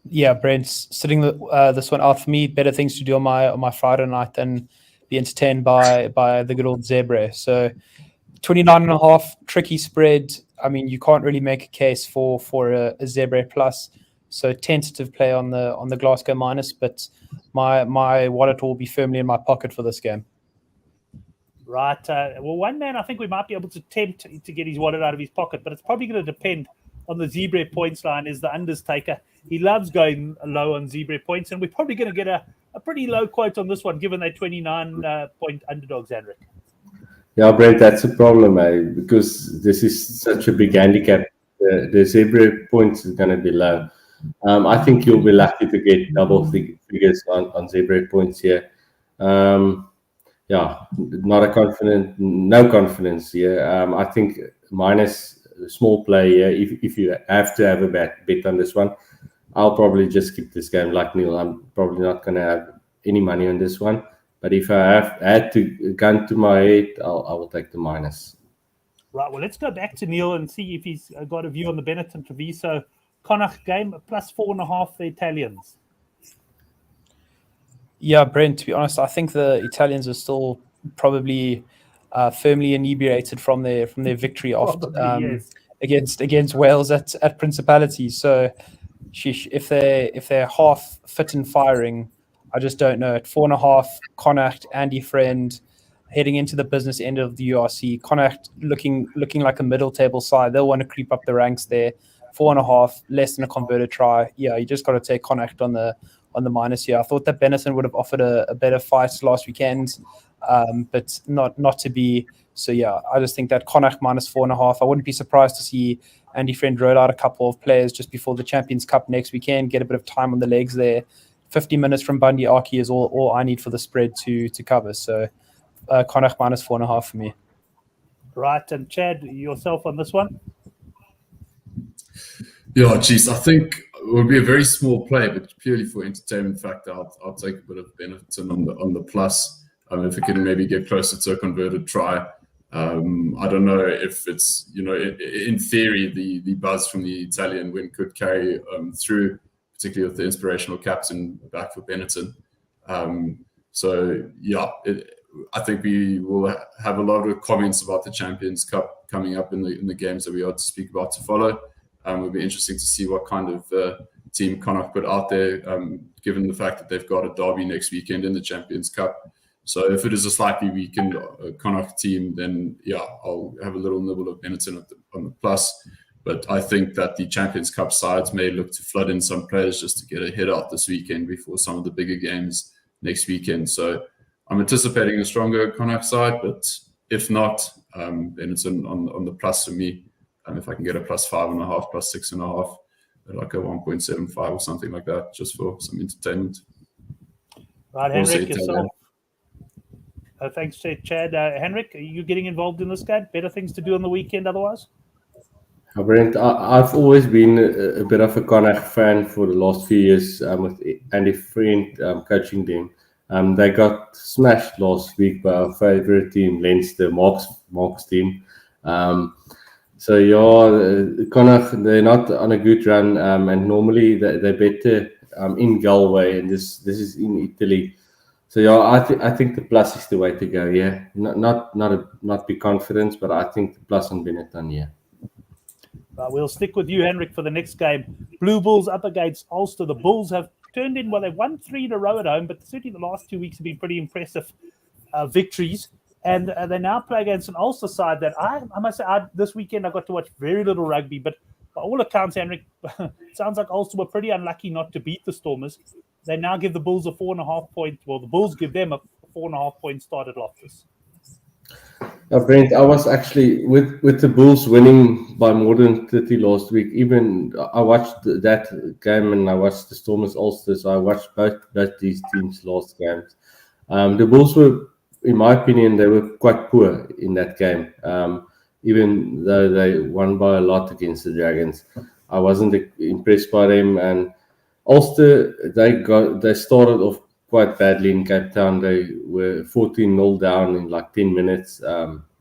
Yeah, Brent's sitting this one out for me. Better things to do on my Friday night than be entertained by the good old Zebra. So 29.5, tricky spread. I mean, you can't really make a case for a Zebra plus. So tentative play on the Glasgow minus, but my wallet will be firmly in my pocket for this game. Right. Well, one man I think we might be able to tempt to get his wallet out of his pocket, but it's probably going to depend on the Zebra points line is the undertaker. He loves going low on Zebra points, and we're probably going to get a pretty low quote on this one, given they 29-point underdogs, Henrik. Yeah, Brent, that's a problem, because this is such a big handicap. The Zebra points is going to be low. I think you'll be lucky to get double figures on Zebra points here. No confidence here. I think minus small play here. If you have to have a bet on this one, I'll probably just skip this game like Neil. I'm probably not going to have any money on this one. But if I had to gun to my head, I will take the minus. Right. Well, let's go back to Neil and see if he's got a view on the Benetton Treviso Connacht game, plus 4.5 the Italians. Yeah, Brent, to be honest, I think the Italians are still probably firmly inebriated from their victory against Wales at Principality. So if they're half fit and firing, I just don't know. At 4.5, Connacht, Andy Friend, heading into the business end of the URC. Connacht looking like a middle table side. They'll want to creep up the ranks there. 4.5, less than a converted try. Yeah, you just got to take Connacht on the minus here. I thought that Benetton would have offered a better fight last weekend, but not to be. So yeah, I just think that Connacht minus 4.5. I wouldn't be surprised to see Andy Friend roll out a couple of players just before the Champions Cup next weekend. Get a bit of time on the legs there. 50 minutes from Bundy Aki is all I need for the spread to cover. So Connacht minus 4.5 for me. Right, and Chad, yourself on this one? Yeah, geez, I think it would be a very small play, but purely for entertainment factor, I'll take a bit of Benetton on the plus. If it can maybe get closer to a converted try. I don't know if it's, in theory, the buzz from the Italian win could carry through, particularly with the inspirational captain back for Benetton. I think we will have a lot of comments about the Champions Cup coming up in the games that we are to speak about to follow. It will be interesting to see what kind of team Connacht put out there, given the fact that they've got a derby next weekend in the Champions Cup. So if it is a slightly weakened Connacht team, then I'll have a little nibble of Benetton on the plus. But I think that the Champions Cup sides may look to flood in some players just to get a hit out this weekend before some of the bigger games next weekend. So I'm anticipating a stronger Connacht side, but if not, then it's on the plus for me. And if I can get a +5.5, +6.5, like a 1.75 or something like that, just for some entertainment. Right, Henrik, yourself. Thanks, Chad. Henrik, are you getting involved in this game? Better things to do on the weekend otherwise? Brent, I've always been a bit of a Connacht fan for the last few years with Andy Friend coaching them. They got smashed last week by our favourite team, Leinster, Mark's team. So Connacht, they're not on a good run, and normally they're better in Galway, and this is in Italy. So I think the plus is the way to go. Yeah, not big confidence, but I think the plus on Benetton. Yeah. We'll stick with you, Henrik, for the next game. Blue Bulls up against Ulster. The Bulls have turned in, well, they've won 3 in a row at home, but certainly the last 2 weeks have been pretty impressive victories. And they now play against an Ulster side that I must say, this weekend I got to watch very little rugby, but by all accounts, Henrik, it sounds like Ulster were pretty unlucky not to beat the Stormers. They now give the Bulls a 4.5 point, well, the Bulls give them a 4.5 point start at Loftus. Brent, I was actually with the Bulls winning by more than 30 last week. Even I watched that game and I watched the Stormers Ulster. So I watched both these teams' last games. The Bulls were, in my opinion, they were quite poor in that game. Even though they won by a lot against the Dragons, I wasn't impressed by them. And Ulster, they started off quite badly in Cape Town. They were 14-0 down in like 10 minutes.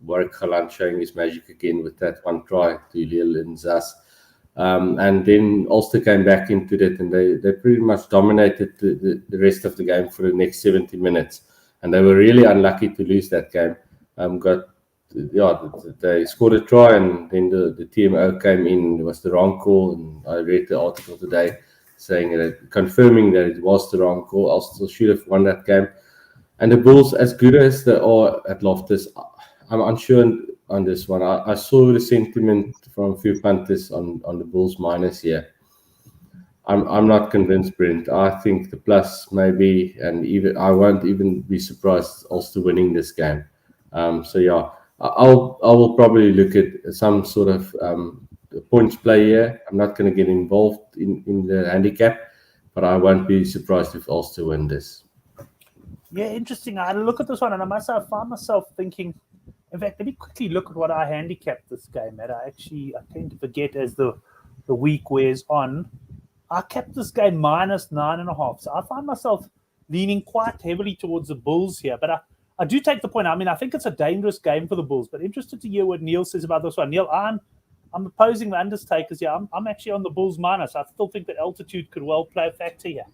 Warwick Galant showing his magic again with that one try to Lille and Zas. And then Ulster came back into it, and they pretty much dominated the rest of the game for the next 70 minutes. And they were really unlucky to lose that game. They scored a try, and then the TMO came in. It was the wrong call, and I read the article today confirming that it was the wrong call. Ulster should have won that game. And the Bulls, as good as they are at Loftus, I'm unsure on this one. I saw the sentiment from a few punters on the Bulls minus here. I'm not convinced, Brent. I think the plus maybe, and even I won't even be surprised Ulster winning this game. I will probably look at some sort of points play here. I'm not going to get involved in the handicap, but I won't be surprised if Ulster win this. Yeah, interesting. I had a look at this one, and I found myself thinking. In fact, let me quickly look at what I handicapped this game at. I tend to forget as the week wears on. I kept this game minus 9.5. So I find myself leaning quite heavily towards the Bulls here. But I do take the point. I mean, I think it's a dangerous game for the Bulls. But interested to hear what Neil says about this one. Neil, I'm opposing the undertakers here. I'm actually on the Bulls minus. I still think that altitude could well play a factor here.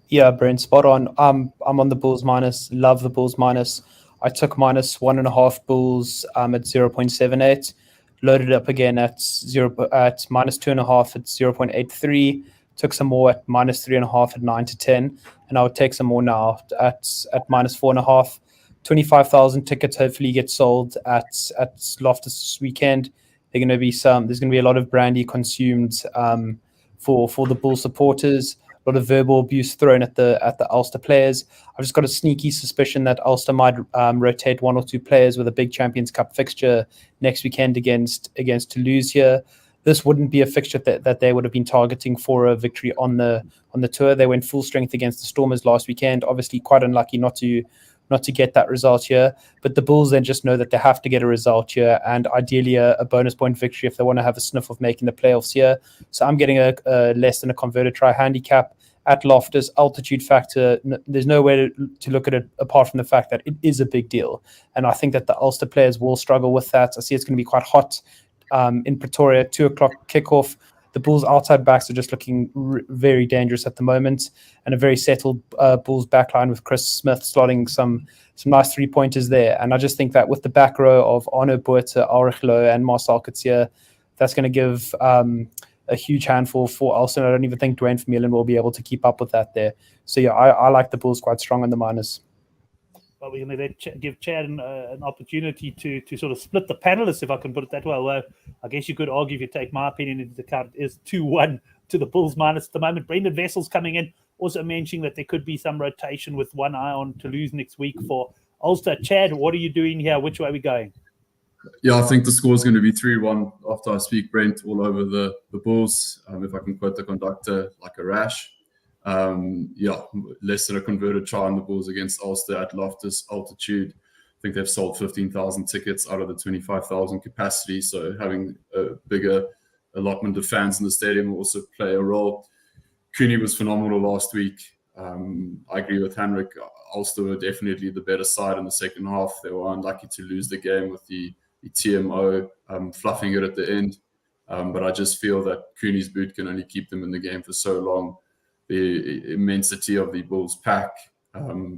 Yeah, Brent, spot on. I'm on the Bulls minus. Love the Bulls minus. I took minus 1.5 Bulls at 0.78. Loaded up again at minus 2.5 at 0.83. Took some more at minus 3.5 at 9 to 10, and I would take some more now at minus 4.5. 25,000 tickets hopefully get sold at Loftus this weekend. There's going to be a lot of brandy consumed for the Bull supporters. A lot of verbal abuse thrown at the Ulster players. I've just got a sneaky suspicion that Ulster might rotate 1 or 2 players with a big Champions Cup fixture next weekend against Toulouse here. This wouldn't be a fixture that they would have been targeting for a victory on the tour. They went full strength against the Stormers last weekend. Obviously, quite unlucky not to get that result here. But the Bulls then just know that they have to get a result here, and ideally a bonus point victory if they want to have a sniff of making the playoffs here. So I'm getting a less than a converted try handicap at Loftus. Altitude factor, there's no way to look at it apart from the fact that it is a big deal. And I think that the Ulster players will struggle with that. I see it's going to be quite hot in Pretoria, 2:00 kickoff. The Bulls' outside backs are just looking very dangerous at the moment, and a very settled Bulls backline with Chris Smith slotting some nice 3-pointers there. And I just think that with the back row of Arno Botha, Ulrich Loh, and Marcel Coetzee, that's going to give a huge handful for Ulster. I don't even think Dwayne Vermeulen will be able to keep up with that there. So yeah, I like the Bulls quite strong on the minus. Well, we're going to give Chad an opportunity to sort of split the panelists, if I can put it that way. Although I guess you could argue, if you take my opinion into account, it is 2-1 to the Bulls minus at the moment. Brendan Vessel's coming in, also mentioning that there could be some rotation with one eye on Toulouse next week for Ulster. Chad, what are you doing here? Which way are we going? Yeah, I think the score is going to be 3-1 after I speak Brent all over the Bulls. If I can quote the conductor like a rash. Leicester converted try on the Bulls against Ulster at Loftus altitude. I think they've sold 15,000 tickets out of the 25,000 capacity. So having a bigger allotment of fans in the stadium will also play a role. Cooney was phenomenal last week. I agree with Henrik. Ulster were definitely the better side in the second half. They were unlucky to lose the game with the TMO fluffing it at the end. But I just feel that Cooney's boot can only keep them in the game for so long. The immensity of the Bulls pack,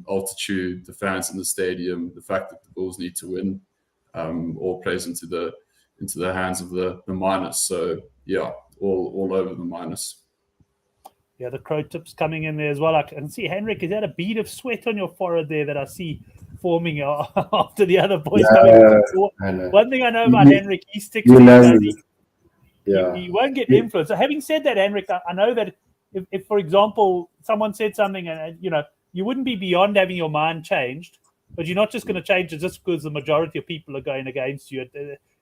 altitude, the fans in the stadium, the fact that the Bulls need to win, all plays into the hands of the minus. So yeah, all over the minus. Yeah, the crow tips coming in there as well. I can see, Henrik, is that a bead of sweat on your forehead there that I see forming after the other boys coming in? One thing I know about Henrik, he sticks to his he won't get influenced. So having said that, Henrik, I know that if, for example, someone said something and, you wouldn't be beyond having your mind changed, but you're not just going to change it just because the majority of people are going against you.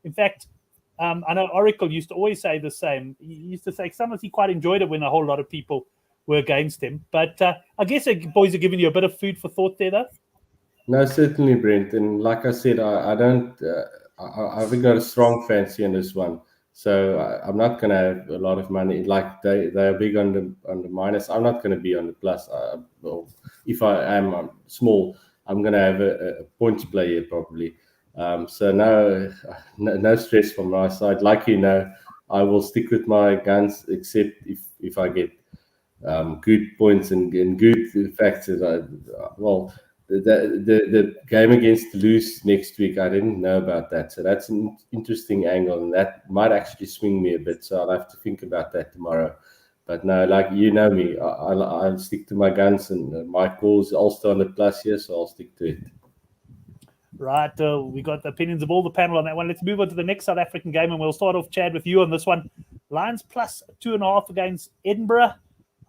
In fact, I know Oracle used to always say the same. He used to say sometimes he quite enjoyed it when a whole lot of people were against him. But I guess boys are giving you a bit of food for thought there, though. No, certainly, Brent. And like I said, I don't. I haven't got a strong fancy on this one, so I'm not going to have a lot of money. Like they are big on the minus. I'm not going to be on the plus. If I am small, I'm going to have a points play here probably. So no stress from my side. Like I will stick with my guns, except if I get good points and good factors. The game against Toulouse next week, I didn't know about that. So that's an interesting angle, and that might actually swing me a bit. So I'll have to think about that tomorrow. But no, like me, I'll stick to my guns, and my call's Ulster on the plus here, so I'll stick to it. Right, we got the opinions of all the panel on that one. Let's move on to the next South African game, and we'll start off, Chad, with you on this one. Lions plus 2.5 against Edinburgh.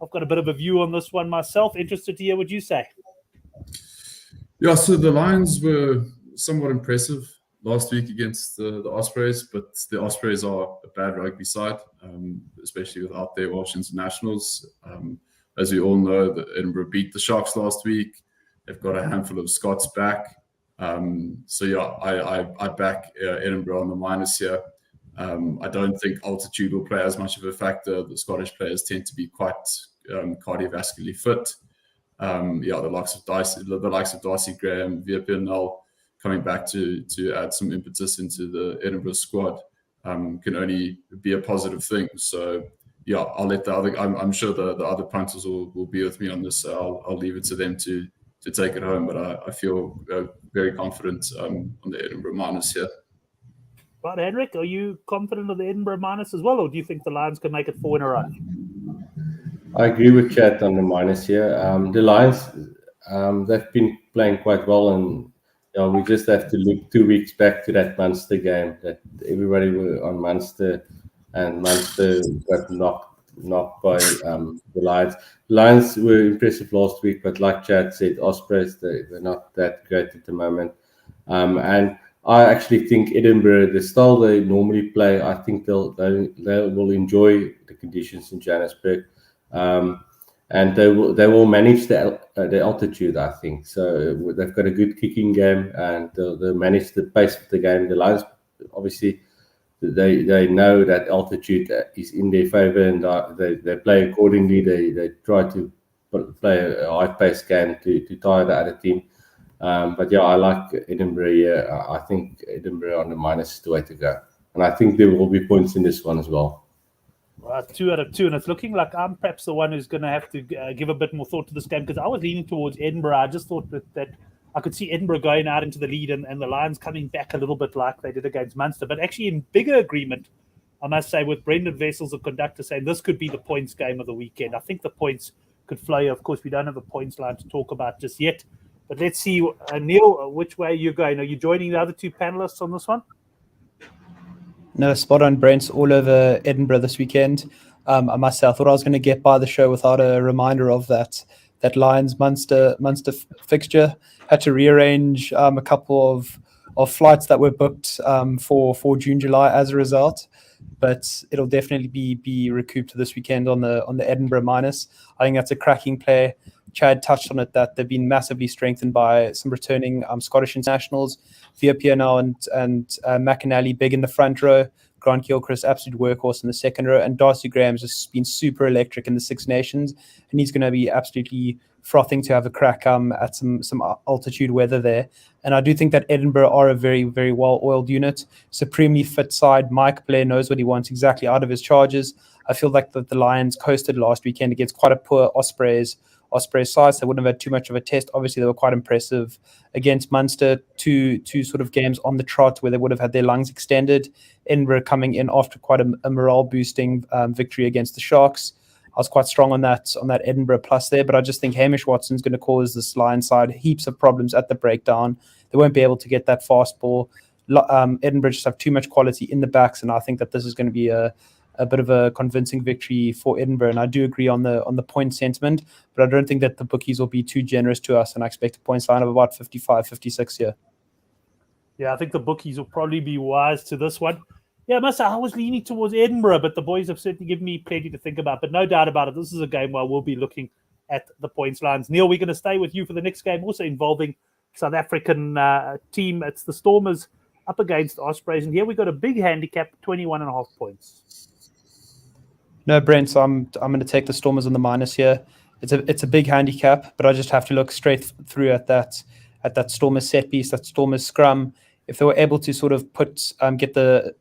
I've got a bit of a view on this one myself. Interested to hear what you say. Yeah, so the Lions were somewhat impressive last week against the Ospreys, but the Ospreys are a bad rugby side, especially without their Welsh internationals. As we all know, Edinburgh beat the Sharks last week. They've got a handful of Scots back. I back Edinburgh on the minus here. I don't think altitude will play as much of a factor. The Scottish players tend to be quite cardiovascularly fit. The likes of Darcy Graham, Vierpernal coming back to add some impetus into the Edinburgh squad can only be a positive thing. So I'll let the other. I'm sure the other punters will be with me on this. So I'll leave it to them to take it home. But I feel very confident on the Edinburgh minus here. Right, Henrik, are you confident of the Edinburgh minus as well, or do you think the Lions can make it 4 in a row? I agree with Chad on the minus here. The Lions, they've been playing quite well, and we just have to look 2 weeks back to that Munster game that everybody were on Munster, and Munster got knocked by the Lions. Lions were impressive last week, but like Chad said, Ospreys, they're not that great at the moment. And I actually think Edinburgh, the style they normally play, I think they will enjoy the conditions in Johannesburg. And they will manage the altitude, I think. So they've got a good kicking game, and they'll manage the pace of the game. The Lions, obviously, they know that altitude is in their favour, and they play accordingly. They try to play a high-paced game to tire the other team. But I like Edinburgh here. I think Edinburgh on the minus is the way to go. And I think there will be points in this one as well. 2 out of 2, and it's looking like I'm perhaps the one who's going to have to give a bit more thought to this game, because I was leaning towards Edinburgh. I just thought that I could see Edinburgh going out into the lead and the Lions coming back a little bit like they did against Munster. But actually in bigger agreement, I must say, with Brendan Vessels, the conductor, saying this could be the points game of the weekend. I think the points could flow. Of course, we don't have a points line to talk about just yet. But let's see, Neil, which way you're going. Are you joining the other 2 panelists on this one? No, spot on, Brent. All over Edinburgh this weekend. I must say, I thought I was going to get by the show without a reminder of that Lions Munster fixture. Had to rearrange a couple flights that were booked for June, July as a result. But it'll definitely be recouped this weekend on the Edinburgh minus. I think that's a cracking play. Chad touched on it that they've been massively strengthened by some returning Scottish internationals. Viapia now and McAnally big in the front row. Grant Gilchrist, absolute workhorse in the second row. And Darcy Graham's just been super electric in the Six Nations. And he's going to be absolutely frothing to have a crack at some altitude weather there. And I do think that Edinburgh are a very, very well-oiled unit. Supremely fit side. Mike Blair knows what he wants exactly out of his charges. I feel like that the Lions coasted last weekend against quite a poor Ospreys side. So they wouldn't have had too much of a test. Obviously, they were quite impressive against Munster. Two sort of games on the trot where they would have had their lungs extended. Edinburgh coming in after quite a morale-boosting victory against the Sharks. I was quite strong on that Edinburgh plus there, but I just think Hamish Watson's going to cause this Lions side heaps of problems at the breakdown. They won't be able to get that fast ball. Edinburgh just have too much quality in the backs, and I think that this is going to be a bit of a convincing victory for Edinburgh. And I do agree on the point sentiment, but I don't think that the bookies will be too generous to us, and I expect a points line of about 55, 56 here. Yeah, I think the bookies will probably be wise to this one. Yeah, I was leaning towards Edinburgh, but the boys have certainly given me plenty to think about. But no doubt about it, this is a game where we'll be looking at the points lines. Neil, we're going to stay with you for the next game, also involving South African team. It's the Stormers up against Ospreys. And here we got a big handicap, 21.5 points. No, Brent, so I'm going to take the Stormers on the minus here. It's a big handicap, but I just have to look straight through at that Stormers set piece, that Stormers scrum. If they were able to sort of get the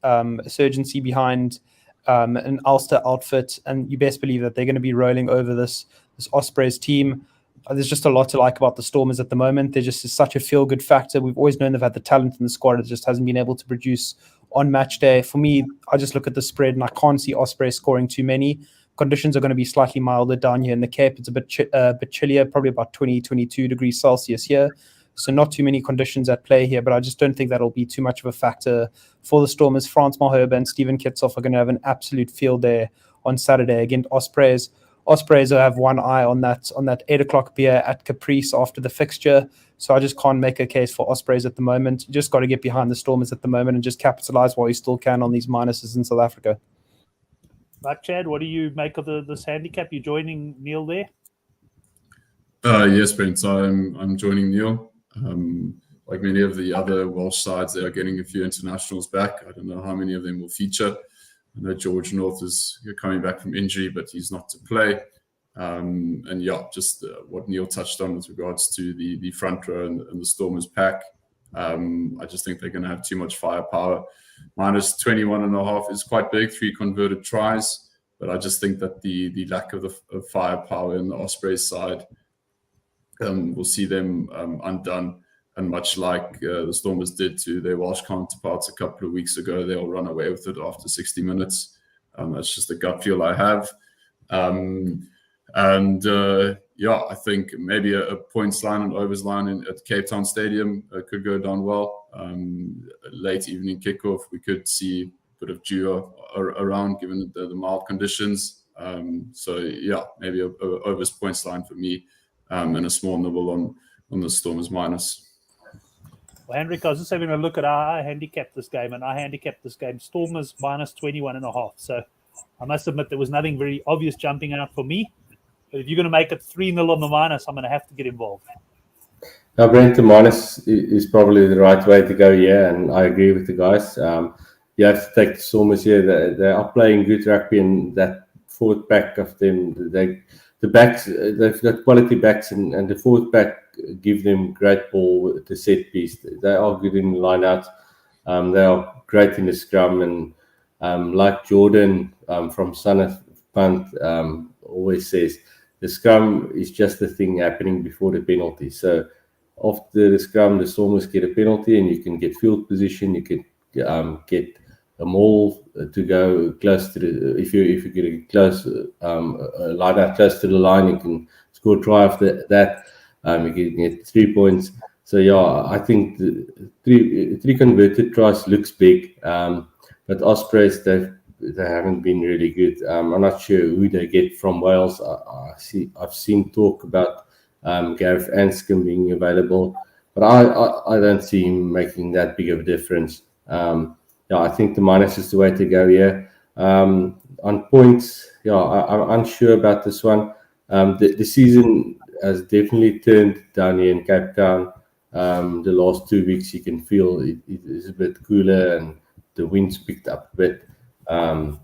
urgency behind an Ulster outfit, and you best believe that they're going to be rolling over this Ospreys team. There's just a lot to like about the Stormers at the moment. They're just such a feel-good factor. We've always known they've had the talent in the squad. It just hasn't been able to produce on match day. For me, I just look at the spread and I can't see Ospreys scoring too many. Conditions are going to be slightly milder down here in the Cape. It's a bit chillier, probably about 20, 22 degrees Celsius here. So not too many conditions at play here, but I just don't think that'll be too much of a factor for the Stormers. Frans Malherbe and Steven Kitsoff are going to have an absolute field there on Saturday against Ospreys. Ospreys have one eye on that 8 o'clock beer at Caprice after the fixture. So I just can't make a case for Ospreys at the moment. You just got to get behind the Stormers at the moment and just capitalize while you still can on these minuses in South Africa. Right, Chad, what do you make of this handicap? You joining Neil there? Yes, Brent. I'm joining Neil. Like many of the other Welsh sides, they are getting a few internationals back. I don't know how many of them will feature. I know George North is coming back from injury, but he's not to play. And yeah, just what Neil touched on with regards to the front row and the Stormers pack. I just think they're going to have too much firepower. Minus 21.5 is quite big, 3 converted tries. But I just think that the lack of the firepower in the Ospreys side will see them undone. And much like the Stormers did to their Welsh counterparts a couple of weeks ago, they'll run away with it after 60 minutes. That's just the gut feel I have. Yeah, I think maybe a points line and overs line at Cape Town Stadium could go down well. Late evening kickoff, we could see a bit of Drua around given the mild conditions. So yeah, maybe a overs points line for me and a small nibble on the Stormers minus. Well, Hendrik, I was just having a look at I handicapped this game, and I handicapped this game Stormers minus 21.5. So I must admit there was nothing very obvious jumping out for me. But if you're going to make it 3-0 on the minus, I'm going to have to get involved. Now, Brent, the minus is probably the right way to go here, and I agree with the guys. You have to take the Stormers here. They are playing good rugby, and that forward pack of them, the backs, they've got quality backs, and the forward pack give them great ball with the set piece. They are good in the line out. They are great in the scrum, and like Jordan from Son of Punt always says, the scrum is just the thing happening before the penalty. So after the scrum, the Stormers get a penalty, and you can get field position. You can get a maul to go close to the. If you get a close line out close to the line, you can score a try after that. You can get 3 points. So yeah, I think the three converted tries looks big, but Ospreys they haven't been really good. I'm not sure who they get from Wales. I've seen talk about Gareth Anscombe being available. But I don't see him making that big of a difference. I think the minus is the way to go here. On points, I'm unsure about this one. The season has definitely turned down here in Cape Town. The last 2 weeks, you can feel it is a bit cooler and the wind's picked up a bit. I'm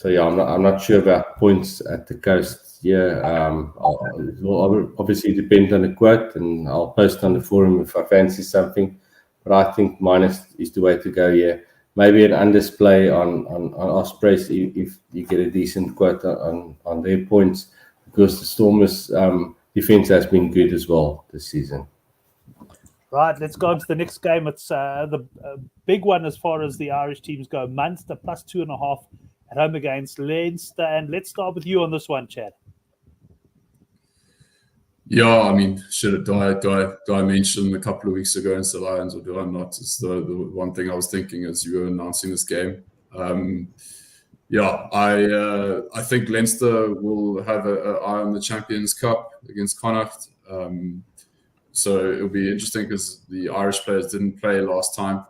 not sure about points at the coast here. It will obviously depend on the quote, and I'll post on the forum if I fancy something. But I think minus is the way to go here. Maybe an undersplay on Ospreys if you get a decent quote on their points, because the Stormers' defense has been good as well this season. Right, let's go on to the next game. It's the big one as far as the Irish teams go. Munster plus 2.5 at home against Leinster. And let's start with you on this one, Chad. Yeah, I mean, do I mention a couple of weeks ago against the Lions, or do I not? It's the one thing I was thinking as you were announcing this game. I think Leinster will have an eye on the Champions Cup against Connacht. So it'll be interesting because the Irish players didn't play last time.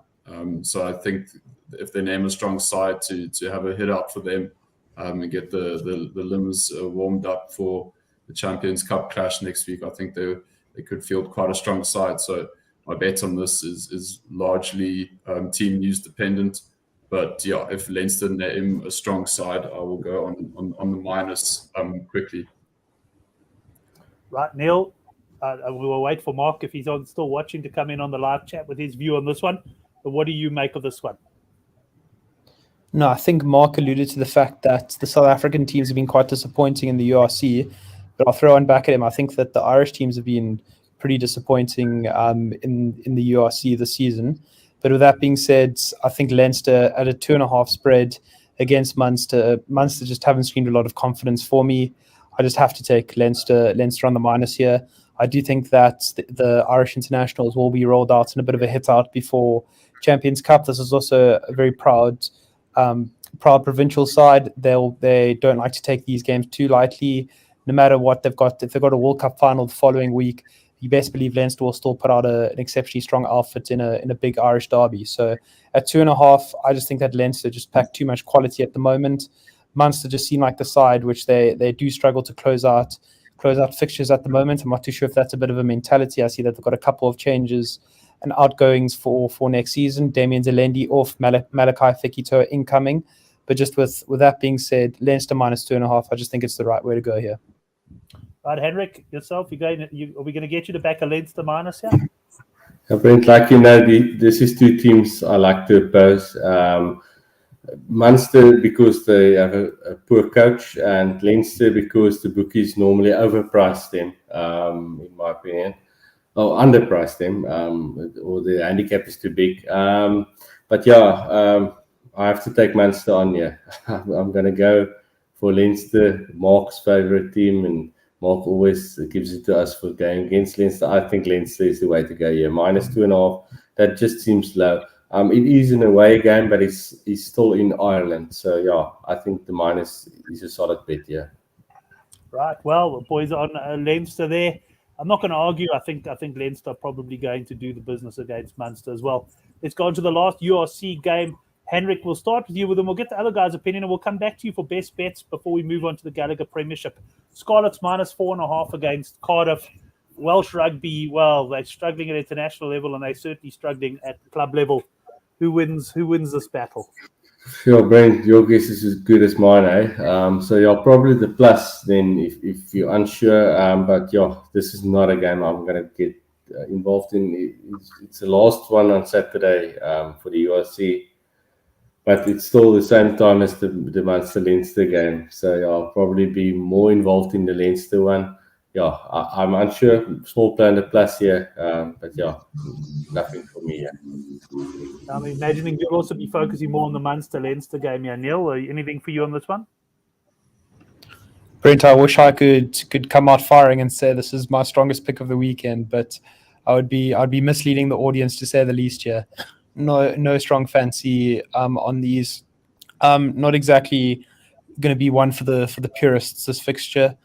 So I think if they name a strong side to have a hit out for them and get the limbs warmed up for the Champions Cup clash next week, I think they could field quite a strong side. So my bet on this is largely team news dependent. But yeah, if Leinster name a strong side, I will go on the minus quickly. Right, Neil. We will wait for Mark, if he's still watching, to come in on the live chat with his view on this one. But what do you make of this one? No, I think Mark alluded to the fact that the South African teams have been quite disappointing in the URC. But I'll throw one back at him. I think that the Irish teams have been pretty disappointing in the URC this season. But with that being said, I think Leinster at a 2.5 spread against Munster. Munster just haven't screamed a lot of confidence for me. I just have to take Leinster on the minus here. I do think that the Irish internationals will be rolled out in a bit of a hit out before Champions Cup. This is also a very proud provincial side. They don't like to take these games too lightly. No matter what they've got, if they've got a World Cup final the following week, you best believe Leinster will still put out an exceptionally strong outfit in a big Irish derby. So at 2.5, I just think that Leinster just pack too much quality at the moment. Munster just seem like the side which they do struggle to close out fixtures at the moment. I'm not too sure if that's a bit of a mentality. I see that they've got a couple of changes and outgoings for next season. Damien Zelendi off, Malachi Fekitoa incoming. But just with that being said, Leinster minus 2.5, I just think it's the right way to go here. Right, Henrik, yourself, are we going to get you to back a Leinster minus here? Brent, like this is two teams I like to oppose. Munster because they have a poor coach, and Leinster because the bookies normally overprice them, in my opinion, or underprice them, or the handicap is too big. I have to take Munster on here. I'm going to go for Leinster, Mark's favourite team, and Mark always gives it to us for going against Leinster. I think Leinster is the way to go here. Minus 2.5, that just seems low. It is an away game, but it's still in Ireland. So, yeah, I think the minus is a solid bet here. Right. Well, the boys on Leinster there. I'm not going to argue. I think Leinster are probably going to do the business against Munster as well. Let's go on to the last URC game. Henrik, we'll start with you, and we'll get the other guys' opinion, and we'll come back to you for best bets before we move on to the Gallagher Premiership. Scarlets minus 4.5 against Cardiff. Welsh rugby, well, they're struggling at international level, and they're certainly struggling at club level. Who wins this battle? Sure, Brent, your guess is as good as mine, eh? So you're probably the plus then if you're unsure. But yeah, this is not a game I'm going to get involved in. It's the last one on Saturday for the URC. But it's still the same time as the Munster-Leinster game. So yeah, I'll probably be more involved in the Leinster one. Yeah, I'm unsure. Small play on the plus here. But yeah, nothing for me here. I'm imagining you'll also be focusing more on the Munster-Leinster game here. Neil, anything for you on this one? Brent, I wish I could come out firing and say this is my strongest pick of the weekend, but I'd be misleading the audience to say the least here. No strong fancy on these. Not exactly going to be one for the purists. This fixture,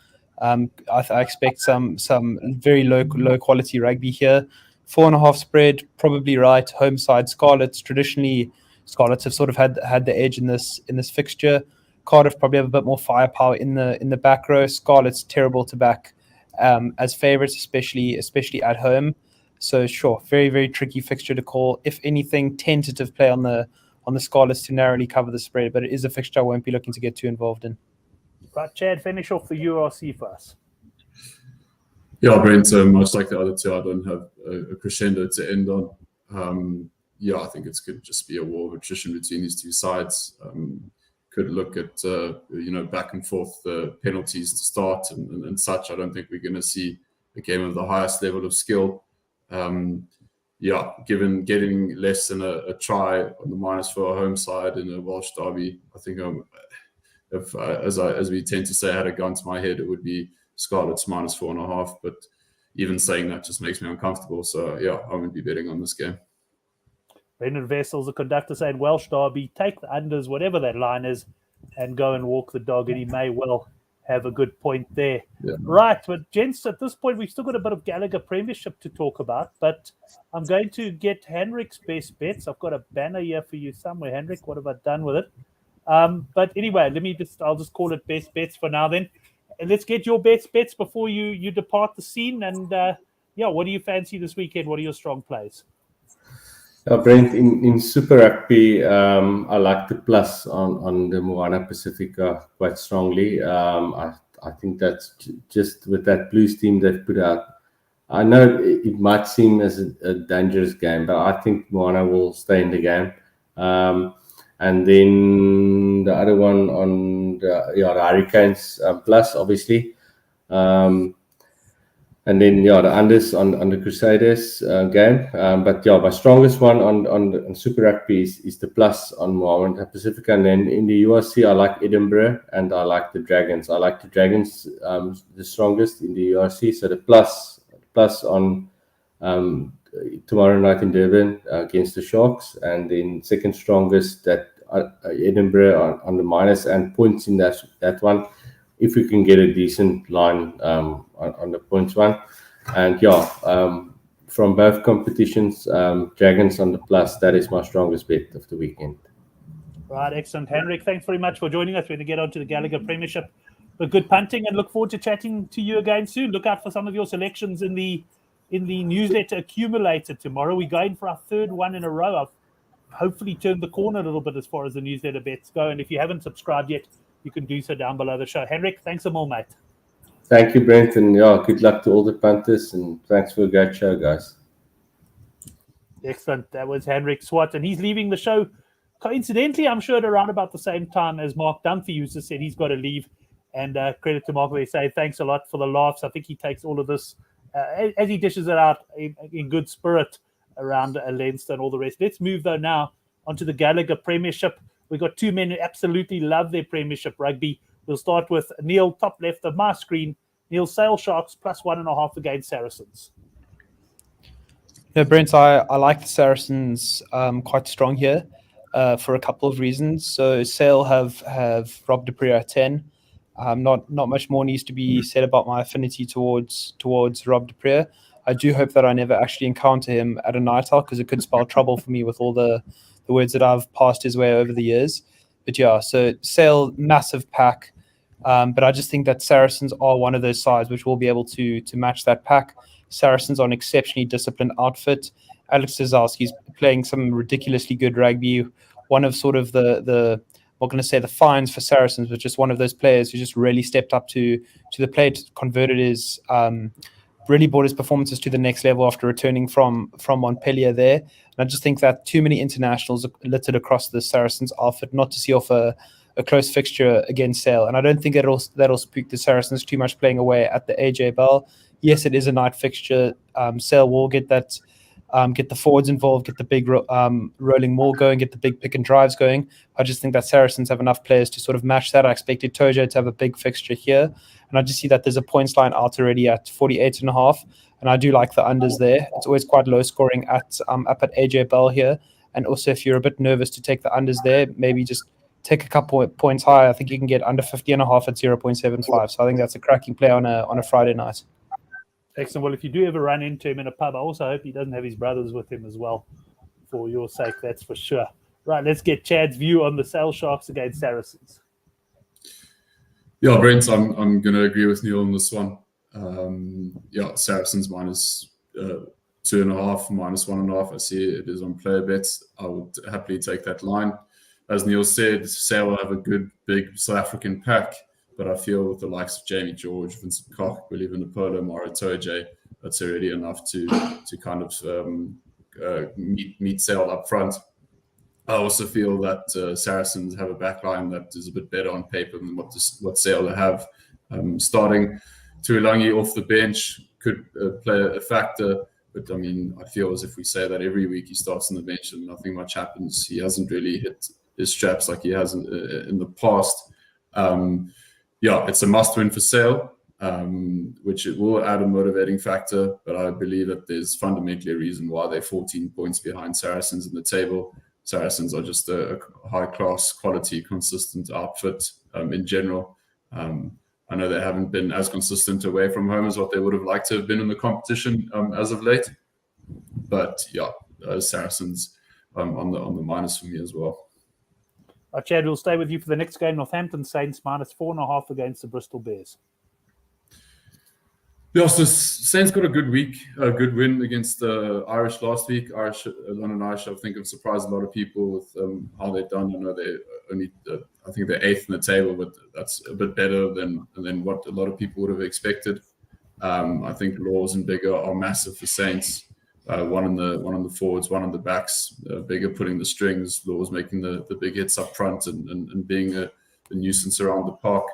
I expect some very low quality rugby here. 4.5 spread, probably right. Home side Scarlets. Traditionally, Scarlets have sort of had the edge in this fixture. Cardiff probably have a bit more firepower in the back row. Scarlets terrible to back as favourites, especially at home. So sure, very very tricky fixture to call. If anything, tentative play on the Scarlets to narrowly cover the spread, but it is a fixture I won't be looking to get too involved in. Right, Chad, finish off the URC for us. Yeah, Brent, much like the other two, I don't have a crescendo to end on. Yeah, I think it's could just be a war of attrition between these two sides. Could look at back and forth penalties to start and such. I don't think we're going to see a game of the highest level of skill. Given getting less than a try on the minus for a home side in a Welsh derby, I think as we tend to say, I had a gun to my head, it would be Scarlets -4.5. But even saying that just makes me uncomfortable. So yeah, I won't be betting on this game. Brendan Vessels, the conductor, saying Welsh derby, take the unders, whatever that line is, and go and walk the dog. And he may well have a good point there. Yeah. Right, but gents, at this point, we've still got a bit of Gallagher Premiership to talk about, but I'm going to get Henrik's best bets. I've got a banner here for you somewhere. Henrik, what have I done with it? But anyway, I'll just call it best bets for now then. And let's get your best bets before you depart the scene. And what do you fancy this weekend? What are your strong plays? Brent, in Super Rugby, I like the plus on the Moana Pasifika quite strongly. I think that's just with that Blues team they've put out. I know it might seem as a dangerous game, but I think Moana will stay in the game. And then the other one on the Hurricanes plus, obviously. And then the unders on the Crusaders game. But my strongest one on Super Rugby is the plus on Moana Pacific. And then in the URC, I like Edinburgh and I like the Dragons. I like the Dragons the strongest in the URC. So the plus on tomorrow night in Durban against the Sharks, and then second strongest that Edinburgh on the minus and points in that one. If we can get a decent line on the points one. And from both competitions, Dragons on the plus, that is my strongest bet of the weekend. Right, excellent. Henrik, thanks very much for joining us. We're going to get on to the Gallagher Premiership. But good punting, and look forward to chatting to you again soon. Look out for some of your selections in the newsletter accumulator tomorrow. We're going for our third one in a row. I've hopefully turned the corner a little bit as far as the newsletter bets go. And if you haven't subscribed yet, you can do so down below the show. Henrik, thanks a more, mate. Thank you, Brent, and good luck to all the punters, and thanks for a great show, guys. Excellent. That was Henrik Swart, and he's leaving the show. Coincidentally, I'm sure at around about the same time as Mark Dunphy, who just said he's got to leave. And credit to Mark, they say thanks a lot for the laughs. I think he takes all of this as he dishes it out in good spirit around Leinster and all the rest. Let's move, though, now onto the Gallagher Premiership. We've got two men who absolutely love their Premiership rugby. We'll start with Neil, top left of my screen. Neil, Sale Sharks plus 1.5 against Saracens. No, Brent, I like the Saracens quite strong here for a couple of reasons. So Sale have Rob du Preez at 10. Not much more needs to be said about my affinity towards Rob du Preez. I do hope that I never actually encounter him at a night out, because it could spell trouble for me with all the words that I've passed his way over the years. But yeah, so Sale, massive pack. But I just think that Saracens are one of those sides which will be able to match that pack. Saracens are an exceptionally disciplined outfit. Alex Zazowski's playing some ridiculously good rugby. One of sort of the I'm not going to say the fines for Saracens, but just one of those players who just really stepped up to the plate, converted his really brought his performances to the next level after returning from Montpellier there. And I just think that too many internationals are littered across the Saracens outfit not to see off a close fixture against Sale. And I don't think that'll spook the Saracens too much playing away at the AJ Bell. Yes, it is a night fixture. Sale will get that, get the forwards involved, get the big rolling maul going, get the big pick and drives going. I just think that Saracens have enough players to sort of match that. I expected Tojo to have a big fixture here. And I just see that there's a points line out already at 48.5. And I do like the unders there. It's always quite low scoring at up at AJ Bell here. And also, if you're a bit nervous to take the unders there, maybe just take a couple of points higher. I think you can get under 50.5 at 0.75. So I think that's a cracking play on a Friday night. Excellent. Well, if you do ever run into him in a pub, I also hope he doesn't have his brothers with him as well, for your sake, that's for sure. Right, let's get Chad's view on the Sale Sharks against Saracens. Yeah, Brent, I'm going to agree with Neil on this one. Saracens minus 2.5, minus 1.5. I see it is on player bets. I would happily take that line. As Neil said, Sale will have a good, big South African pack, but I feel with the likes of Jamie George, Vincent Koch, Willie Vunipola, Mauro Toje, that's already enough to kind of meet Sale up front. I also feel that Saracens have a backline that is a bit better on paper than what Sale have. Starting Tuilangi off the bench could play a factor, but I mean, I feel as if we say that every week he starts on the bench and nothing much happens. He hasn't really hit his straps like he has in the past. It's a must-win for Sale, which it will add a motivating factor, but I believe that there's fundamentally a reason why they're 14 points behind Saracens in the table. Saracens are just a high-class, quality, consistent outfit in general. I know they haven't been as consistent away from home as what they would have liked to have been in the competition as of late. But Saracens on the minus for me as well. Chad, we'll stay with you for the next game. Northampton Saints minus 4.5 against the Bristol Bears. Yeah, so Saints got a good win against the Irish last week. London Irish, I think, have surprised a lot of people with how they've done. I know they're only, I think they're 8th in the table, but that's a bit better than what a lot of people would have expected. I think Laws and Bigger are massive for Saints. One on the forwards, one on the backs. Bigger putting the strings, Laws making the big hits up front and being a nuisance around the park.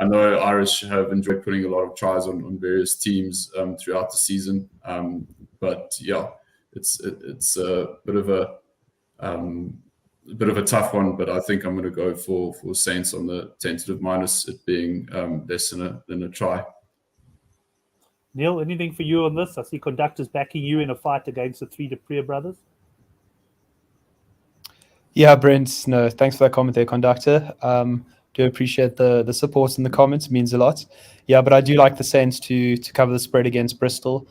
I know Irish have enjoyed putting a lot of tries on various teams throughout the season, but it's a bit of a tough one. But I think I'm going to go for Saints on the tentative minus, it being less than a try. Neil, anything for you on this? I see Conductors backing you in a fight against the three Dupree brothers. Yeah, Brent. No, thanks for that comment there, Conductor. Do appreciate the support in the comments. It means a lot. Yeah, but I do like the Saints to cover the spread against Bristol.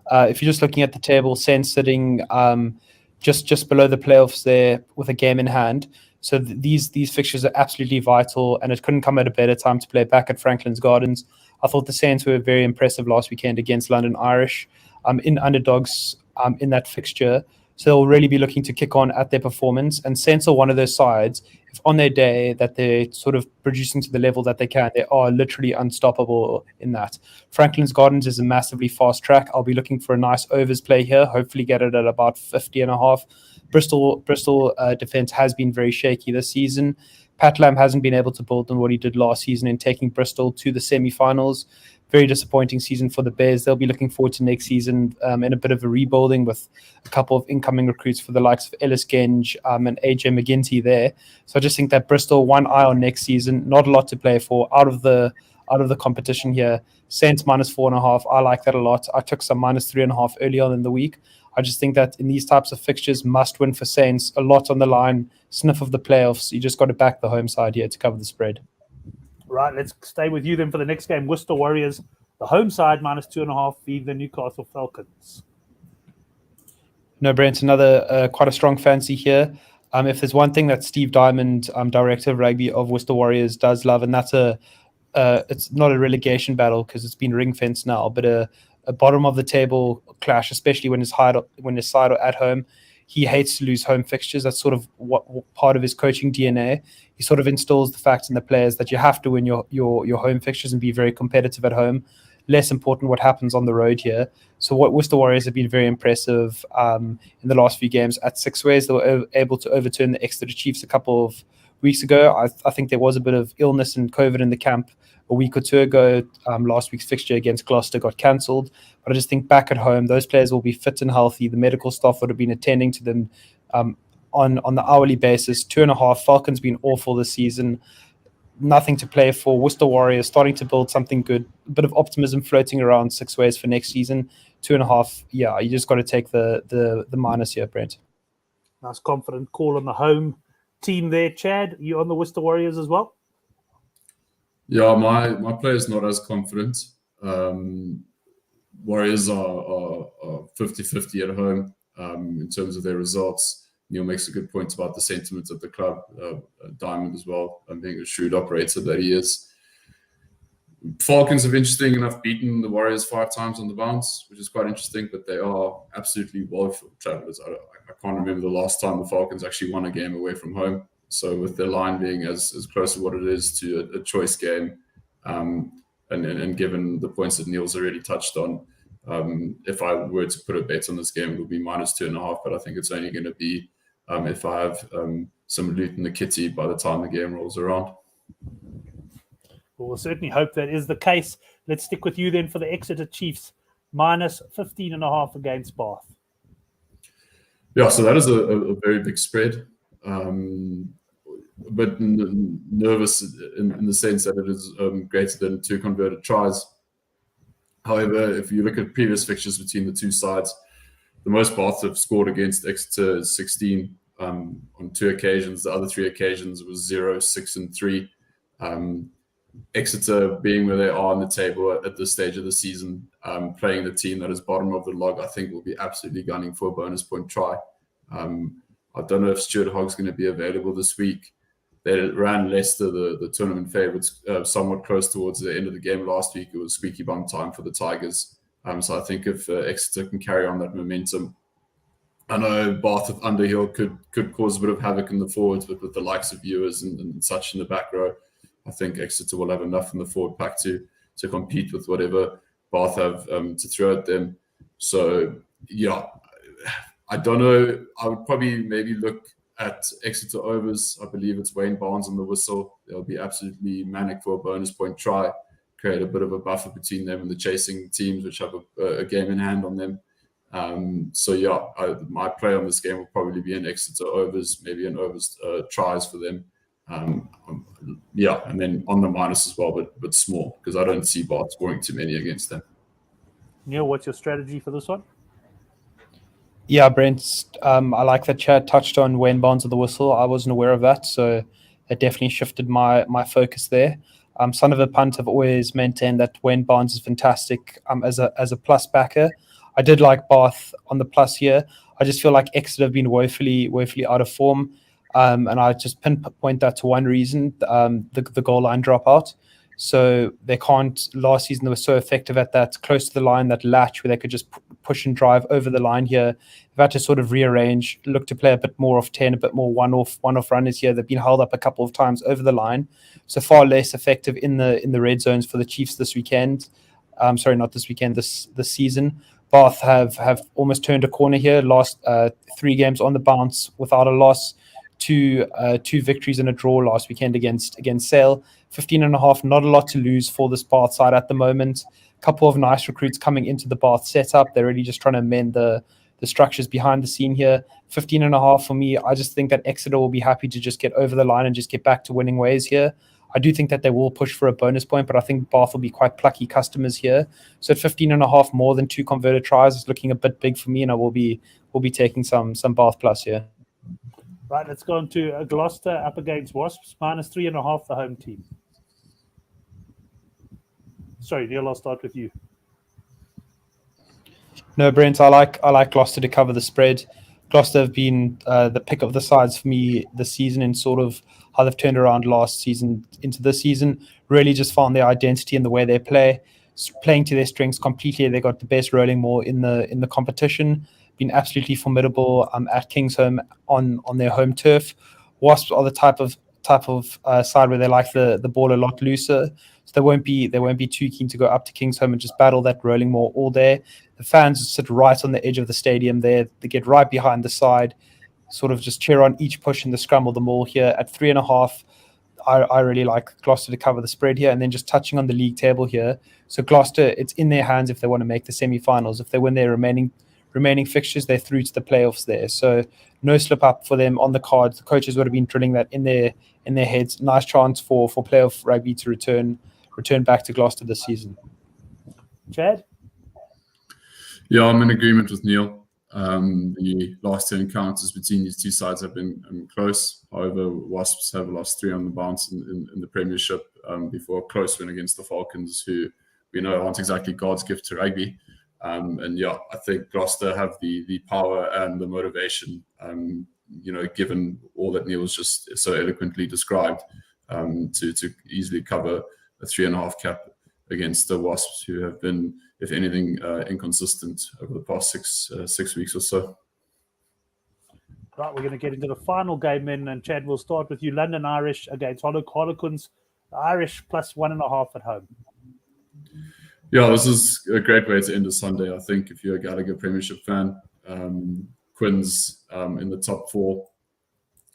If you're just looking at the table, Saints sitting just below the playoffs there with a game in hand. So these fixtures are absolutely vital, and it couldn't come at a better time to play back at Franklin's Gardens. I thought the Saints were very impressive last weekend against London Irish in underdogs in that fixture. So they'll really be looking to kick on at their performance. And Saints are one of those sides, if on their day that they're sort of producing to the level that they can, they are literally unstoppable in that. Franklin's Gardens is a massively fast track. I'll be looking for a nice overs play here, hopefully get it at about 50.5. Bristol defense has been very shaky this season. Pat Lam hasn't been able to build on what he did last season in taking Bristol to the semi-finals. Very disappointing season for the Bears. They'll be looking forward to next season in a bit of a rebuilding with a couple of incoming recruits for the likes of Ellis Genge and AJ McGinty there. So I just think that Bristol, one eye on next season, not a lot to play for out of the competition here. Saints minus 4.5. I like that a lot. I took some minus 3.5 early on in the week. I just think that in these types of fixtures, must win for Saints. A lot on the line, sniff of the playoffs. You just got to back the home side here to cover the spread. Right, let's stay with you then for the next game. Worcester Warriors, the home side, minus 2.5, feed the Newcastle Falcons. No, Brent, another quite a strong fancy here. If there's one thing that Steve Diamond, director of rugby of Worcester Warriors, does love, and that's it's not a relegation battle because it's been ring fenced now, but a bottom of the table clash, especially when his side are at home. He hates to lose home fixtures. That's sort of what part of his coaching DNA. He sort of instills the fact in the players that you have to win your home fixtures and be very competitive at home. Less important what happens on the road here. So what Worcester Warriors have been very impressive in the last few games at six ways. They were able to overturn the Exeter Chiefs a couple of weeks ago. I think there was a bit of illness and COVID in the camp a week or two ago. Last week's fixture against Gloucester got cancelled. But I just think back at home, those players will be fit and healthy. The medical staff would have been attending to them on the hourly basis. 2.5. Falcons been awful this season. Nothing to play for. Worcester Warriors starting to build something good. A bit of optimism floating around six ways for next season. 2.5. Yeah, you just got to take the minus here, Brent. Nice confident call on the home team there, Chad. You on the Worcester Warriors as well? Yeah, my play is not as confident. Warriors are 50-50 at home in terms of their results. Neil makes a good point about the sentiment at the club. Diamond as well, and being a shrewd operator that he is. Falcons have, interesting enough, beaten the Warriors 5 times on the bounce, which is quite interesting, but they are absolutely woeful travellers. I can't remember the last time the Falcons actually won a game away from home. So with their line being as close to what it is to a choice game, and given the points that Neil's already touched on, if I were to put a bet on this game, it would be -2.5, but I think it's only going to be if I have some loot in the kitty by the time the game rolls around. Well, we'll certainly hope that is the case. Let's stick with you then for the Exeter Chiefs, -15.5 against Bath. Yeah, so that is a very big spread, but nervous in the sense that it is greater than 2 converted tries. However, if you look at previous fixtures between the two sides, the most Bath have scored against Exeter is 16 on 2 occasions. The other 3 occasions was 0, 6, and 3. Exeter, being where they are on the table at this stage of the season, playing the team that is bottom of the log, I think will be absolutely gunning for a bonus point try. I don't know if Stuart Hogg's going to be available this week. They ran Leicester, the tournament favourites, somewhat close towards the end of the game last week. It was squeaky bum time for the Tigers. So I think if Exeter can carry on that momentum, I know Bath with Underhill could cause a bit of havoc in the forwards, but with the likes of viewers and such in the back row, I think Exeter will have enough in the forward pack to compete with whatever Bath have to throw at them. So, yeah, I don't know. I would probably maybe look at Exeter overs. I believe it's Wayne Barnes on the whistle. They'll be absolutely manic for a bonus point try, create a bit of a buffer between them and the chasing teams, which have a game in hand on them. So, yeah, my play on this game will probably be an Exeter overs, maybe an overs tries for them. Yeah, and then on the minus as well, but small, because I don't see Bath scoring too many against them. Neil, what's your strategy for this one? Yeah, Brent, I like that Chad touched on Wayne Barnes of the whistle. I wasn't aware of that, so it definitely shifted my focus there. Son of a Punt have always maintained that Wayne Barnes is fantastic as a plus backer. I did like Bath on the plus here. I just feel like Exeter have been woefully out of form. And I just pinpoint that to one reason, the goal line dropout. So they can't, last season they were so effective at that, close to the line, that latch where they could just push and drive over the line here. They've had to sort of rearrange, look to play a bit more off 10, a bit more one-off runners here. They've been held up a couple of times over the line. So far less effective in the red zones for the Chiefs this weekend. Sorry, not this weekend, this season. Bath have almost turned a corner here. Last 3 games on the bounce without a loss. 2 victories and a draw last weekend against Sale. 15.5, not a lot to lose for this Bath side at the moment. A couple of nice recruits coming into the Bath setup. They're really just trying to amend the structures behind the scene here. 15.5 for me. I just think that Exeter will be happy to just get over the line and just get back to winning ways here. I do think that they will push for a bonus point, but I think Bath will be quite plucky customers here. So at 15.5, more than 2 converted tries is looking a bit big for me, and I will be taking some Bath plus here. Right, let's go on to Gloucester up against Wasps, -3.5, the home team. Sorry, Neil, I'll start with you. No, Brent, I like Gloucester to cover the spread. Gloucester have been the pick of the sides for me this season, in sort of how they've turned around last season into this season. Really just found their identity in the way they play, playing to their strengths completely. They got the best rolling more in the competition. Been absolutely formidable at Kingsholm on their home turf. Wasps are the type of side where they like the ball a lot looser, so they won't be too keen to go up to Kingsholm and just battle that rolling more all day. The fans sit right on the edge of the stadium there. They get right behind the side, sort of just cheer on each push in the scrum or the maul here. At 3.5, I really like Gloucester to cover the spread here. And then just touching on the league table here, so Gloucester, it's in their hands if they want to make the semi-finals. If they win their remaining fixtures, they're through to the playoffs there. So no slip up for them on the cards. The coaches would have been drilling that in their heads. Nice chance for playoff rugby to return back to Gloucester this season. Chad? Yeah, I'm in agreement with Neil. The last 2 encounters between these two sides have been close. However, Wasps have lost 3 on the bounce in the Premiership before a close win against the Falcons, who we know aren't exactly God's gift to rugby. And yeah, I think Gloucester have the power and the motivation, given all that Neil was just so eloquently described, to easily cover a 3.5 cap against the Wasps, who have been, if anything, inconsistent over the past 6 weeks or so. Right, we're going to get into the final game then, and Chad, we'll start with you. London Irish against Harlequins. The Irish plus 1.5 at home. Yeah, this is a great way to end a Sunday, I think, if you're a Gallagher Premiership fan. Quins in the top 4.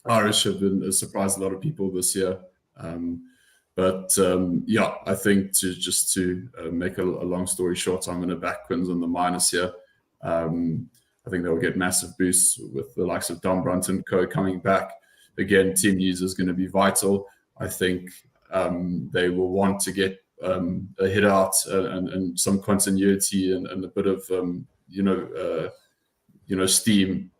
Irish have been surprised a lot of people this year. Yeah, I think to make a long story short, I'm going to back Quins on the minus here. I think they'll get massive boosts with the likes of Dom Brunt and co coming back. Again, team news is going to be vital. I think they will want to get a hit out and some continuity and a bit of steam,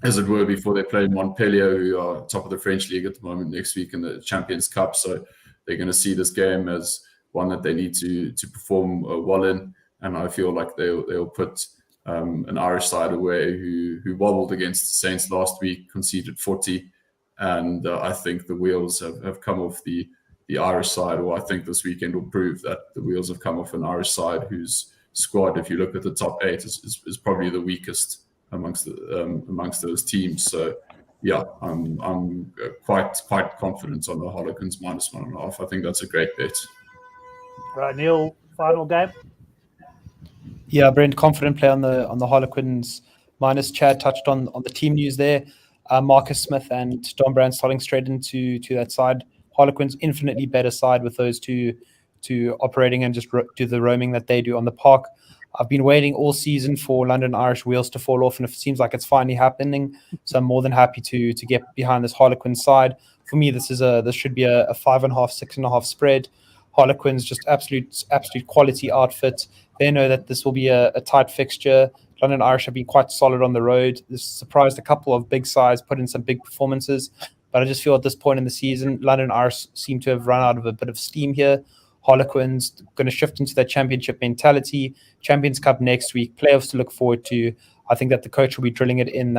as it were, before they play Montpellier, who are top of the French league at the moment, next week in the Champions Cup. So they're going to see this game as one that they need to perform well in, and I feel like they'll put an Irish side away who wobbled against the Saints last week, conceded 40, and I think the wheels have come off the Irish side, or I think this weekend will prove that the wheels have come off an Irish side whose squad, if you look at the top 8, is probably the weakest amongst those teams. So yeah, I'm quite confident on the Harlequins minus 1.5. I think that's a great bet. Right, Neil, final game. Yeah, Brent, confident play on the Harlequins minus. Chad touched on the team news there. Marcus Smith and Dom Brand starting straight into that side. Harlequins infinitely better side with those two operating and just do the roaming that they do on the park. I've been waiting all season for London Irish wheels to fall off, and it seems like it's finally happening. So I'm more than happy to get behind this Harlequins side. For me, this should be a 5.5, 6.5 spread. Harlequins just absolute quality outfit. They know that this will be a tight fixture. London Irish have been quite solid on the road. This surprised a couple of big sides, put in some big performances. But I just feel at this point in the season, London Irish seem to have run out of a bit of steam here. Harlequins going to shift into that championship mentality. Champions Cup next week, playoffs to look forward to. I think that the coach will be drilling it in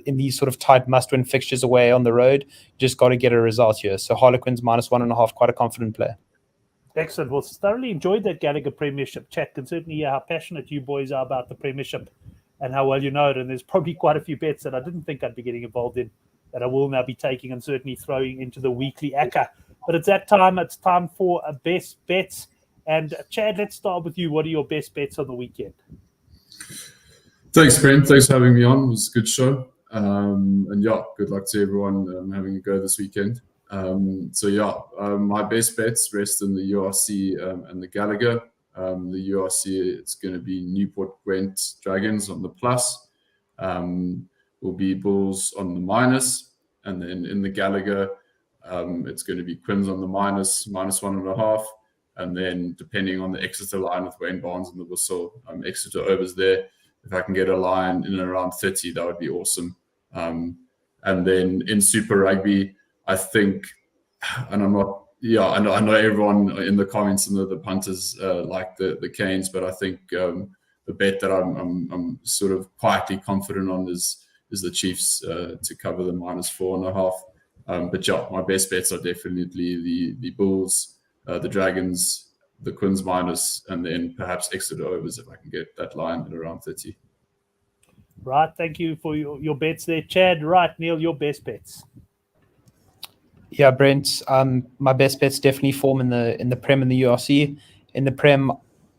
these sort of tight must-win fixtures away on the road. Just got to get a result here. So Harlequins minus 1.5, quite a confident play. Excellent. Well, thoroughly enjoyed that Gallagher Premiership chat. Can certainly hear how passionate you boys are about the Premiership and how well you know it. And there's probably quite a few bets that I didn't think I'd be getting involved in that I will now be taking and certainly throwing into the weekly ACCA. But it's that time. It's time for a best bets. And Chad, let's start with you. What are your best bets on the weekend? Thanks, Brent. Thanks for having me on. It was a good show. And yeah, good luck to everyone having a go this weekend. My best bets rest in the URC and the Gallagher. The URC, it's going to be Newport Gwent Dragons on the plus. Will be Bulls on the minus. And then in the Gallagher, it's going to be Quins on the minus 1.5. And then depending on the Exeter line with Wayne Barnes and the whistle, Exeter overs there. If I can get a line in and around 30, that would be awesome. And then in Super Rugby, I think, and I'm not, I know everyone in the comments and the punters like the Canes, but I think the bet that I'm sort of quietly confident on is the Chiefs to cover the minus 4.5. But yeah, my best bets are definitely the Bulls, the Dragons, the Quins minus, and then perhaps Exeter overs if I can get that line at around 30. Right, thank you for your bets there, Chad. Right, Neil, your best bets. Yeah, Brent. My best bets definitely form in the Prem and the URC. In the Prem,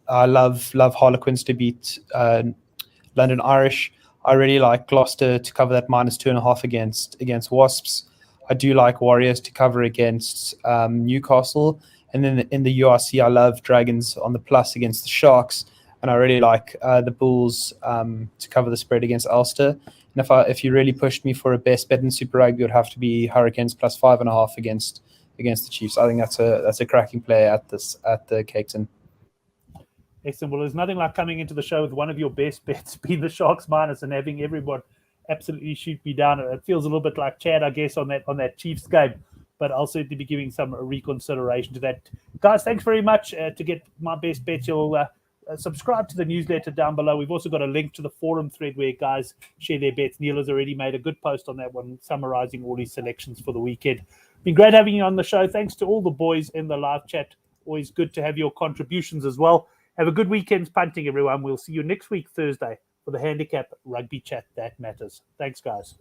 I love Harlequins to beat London Irish. I really like Gloucester to cover that minus 2.5 against Wasps. I do like Warriors to cover against Newcastle. And then in the URC, I love Dragons on the plus against the Sharks. And I really like the Bulls to cover the spread against Ulster. And if you really pushed me for a best bet in Super Rugby, it would have to be Hurricanes plus 5.5 against the Chiefs. I think that's a cracking play at the Cape Town. Excellent. Well, there's nothing like coming into the show with one of your best bets being the Sharks minus and having everyone absolutely shoot me down. It feels a little bit like Chad, I guess, on that Chiefs game. but I'll certainly be giving some reconsideration to that. Guys, thanks very much. To get my best bets, you'll subscribe to the newsletter down below. We've also got a link to the forum thread where guys share their bets. Neil has already made a good post on that one, summarizing all his selections for the weekend. Been great having you on the show. Thanks to all the boys in the live chat. Always good to have your contributions as well. Have a good weekend's punting, everyone. We'll see you next week, Thursday, for the Handicap Rugby Chat That Matters. Thanks, guys.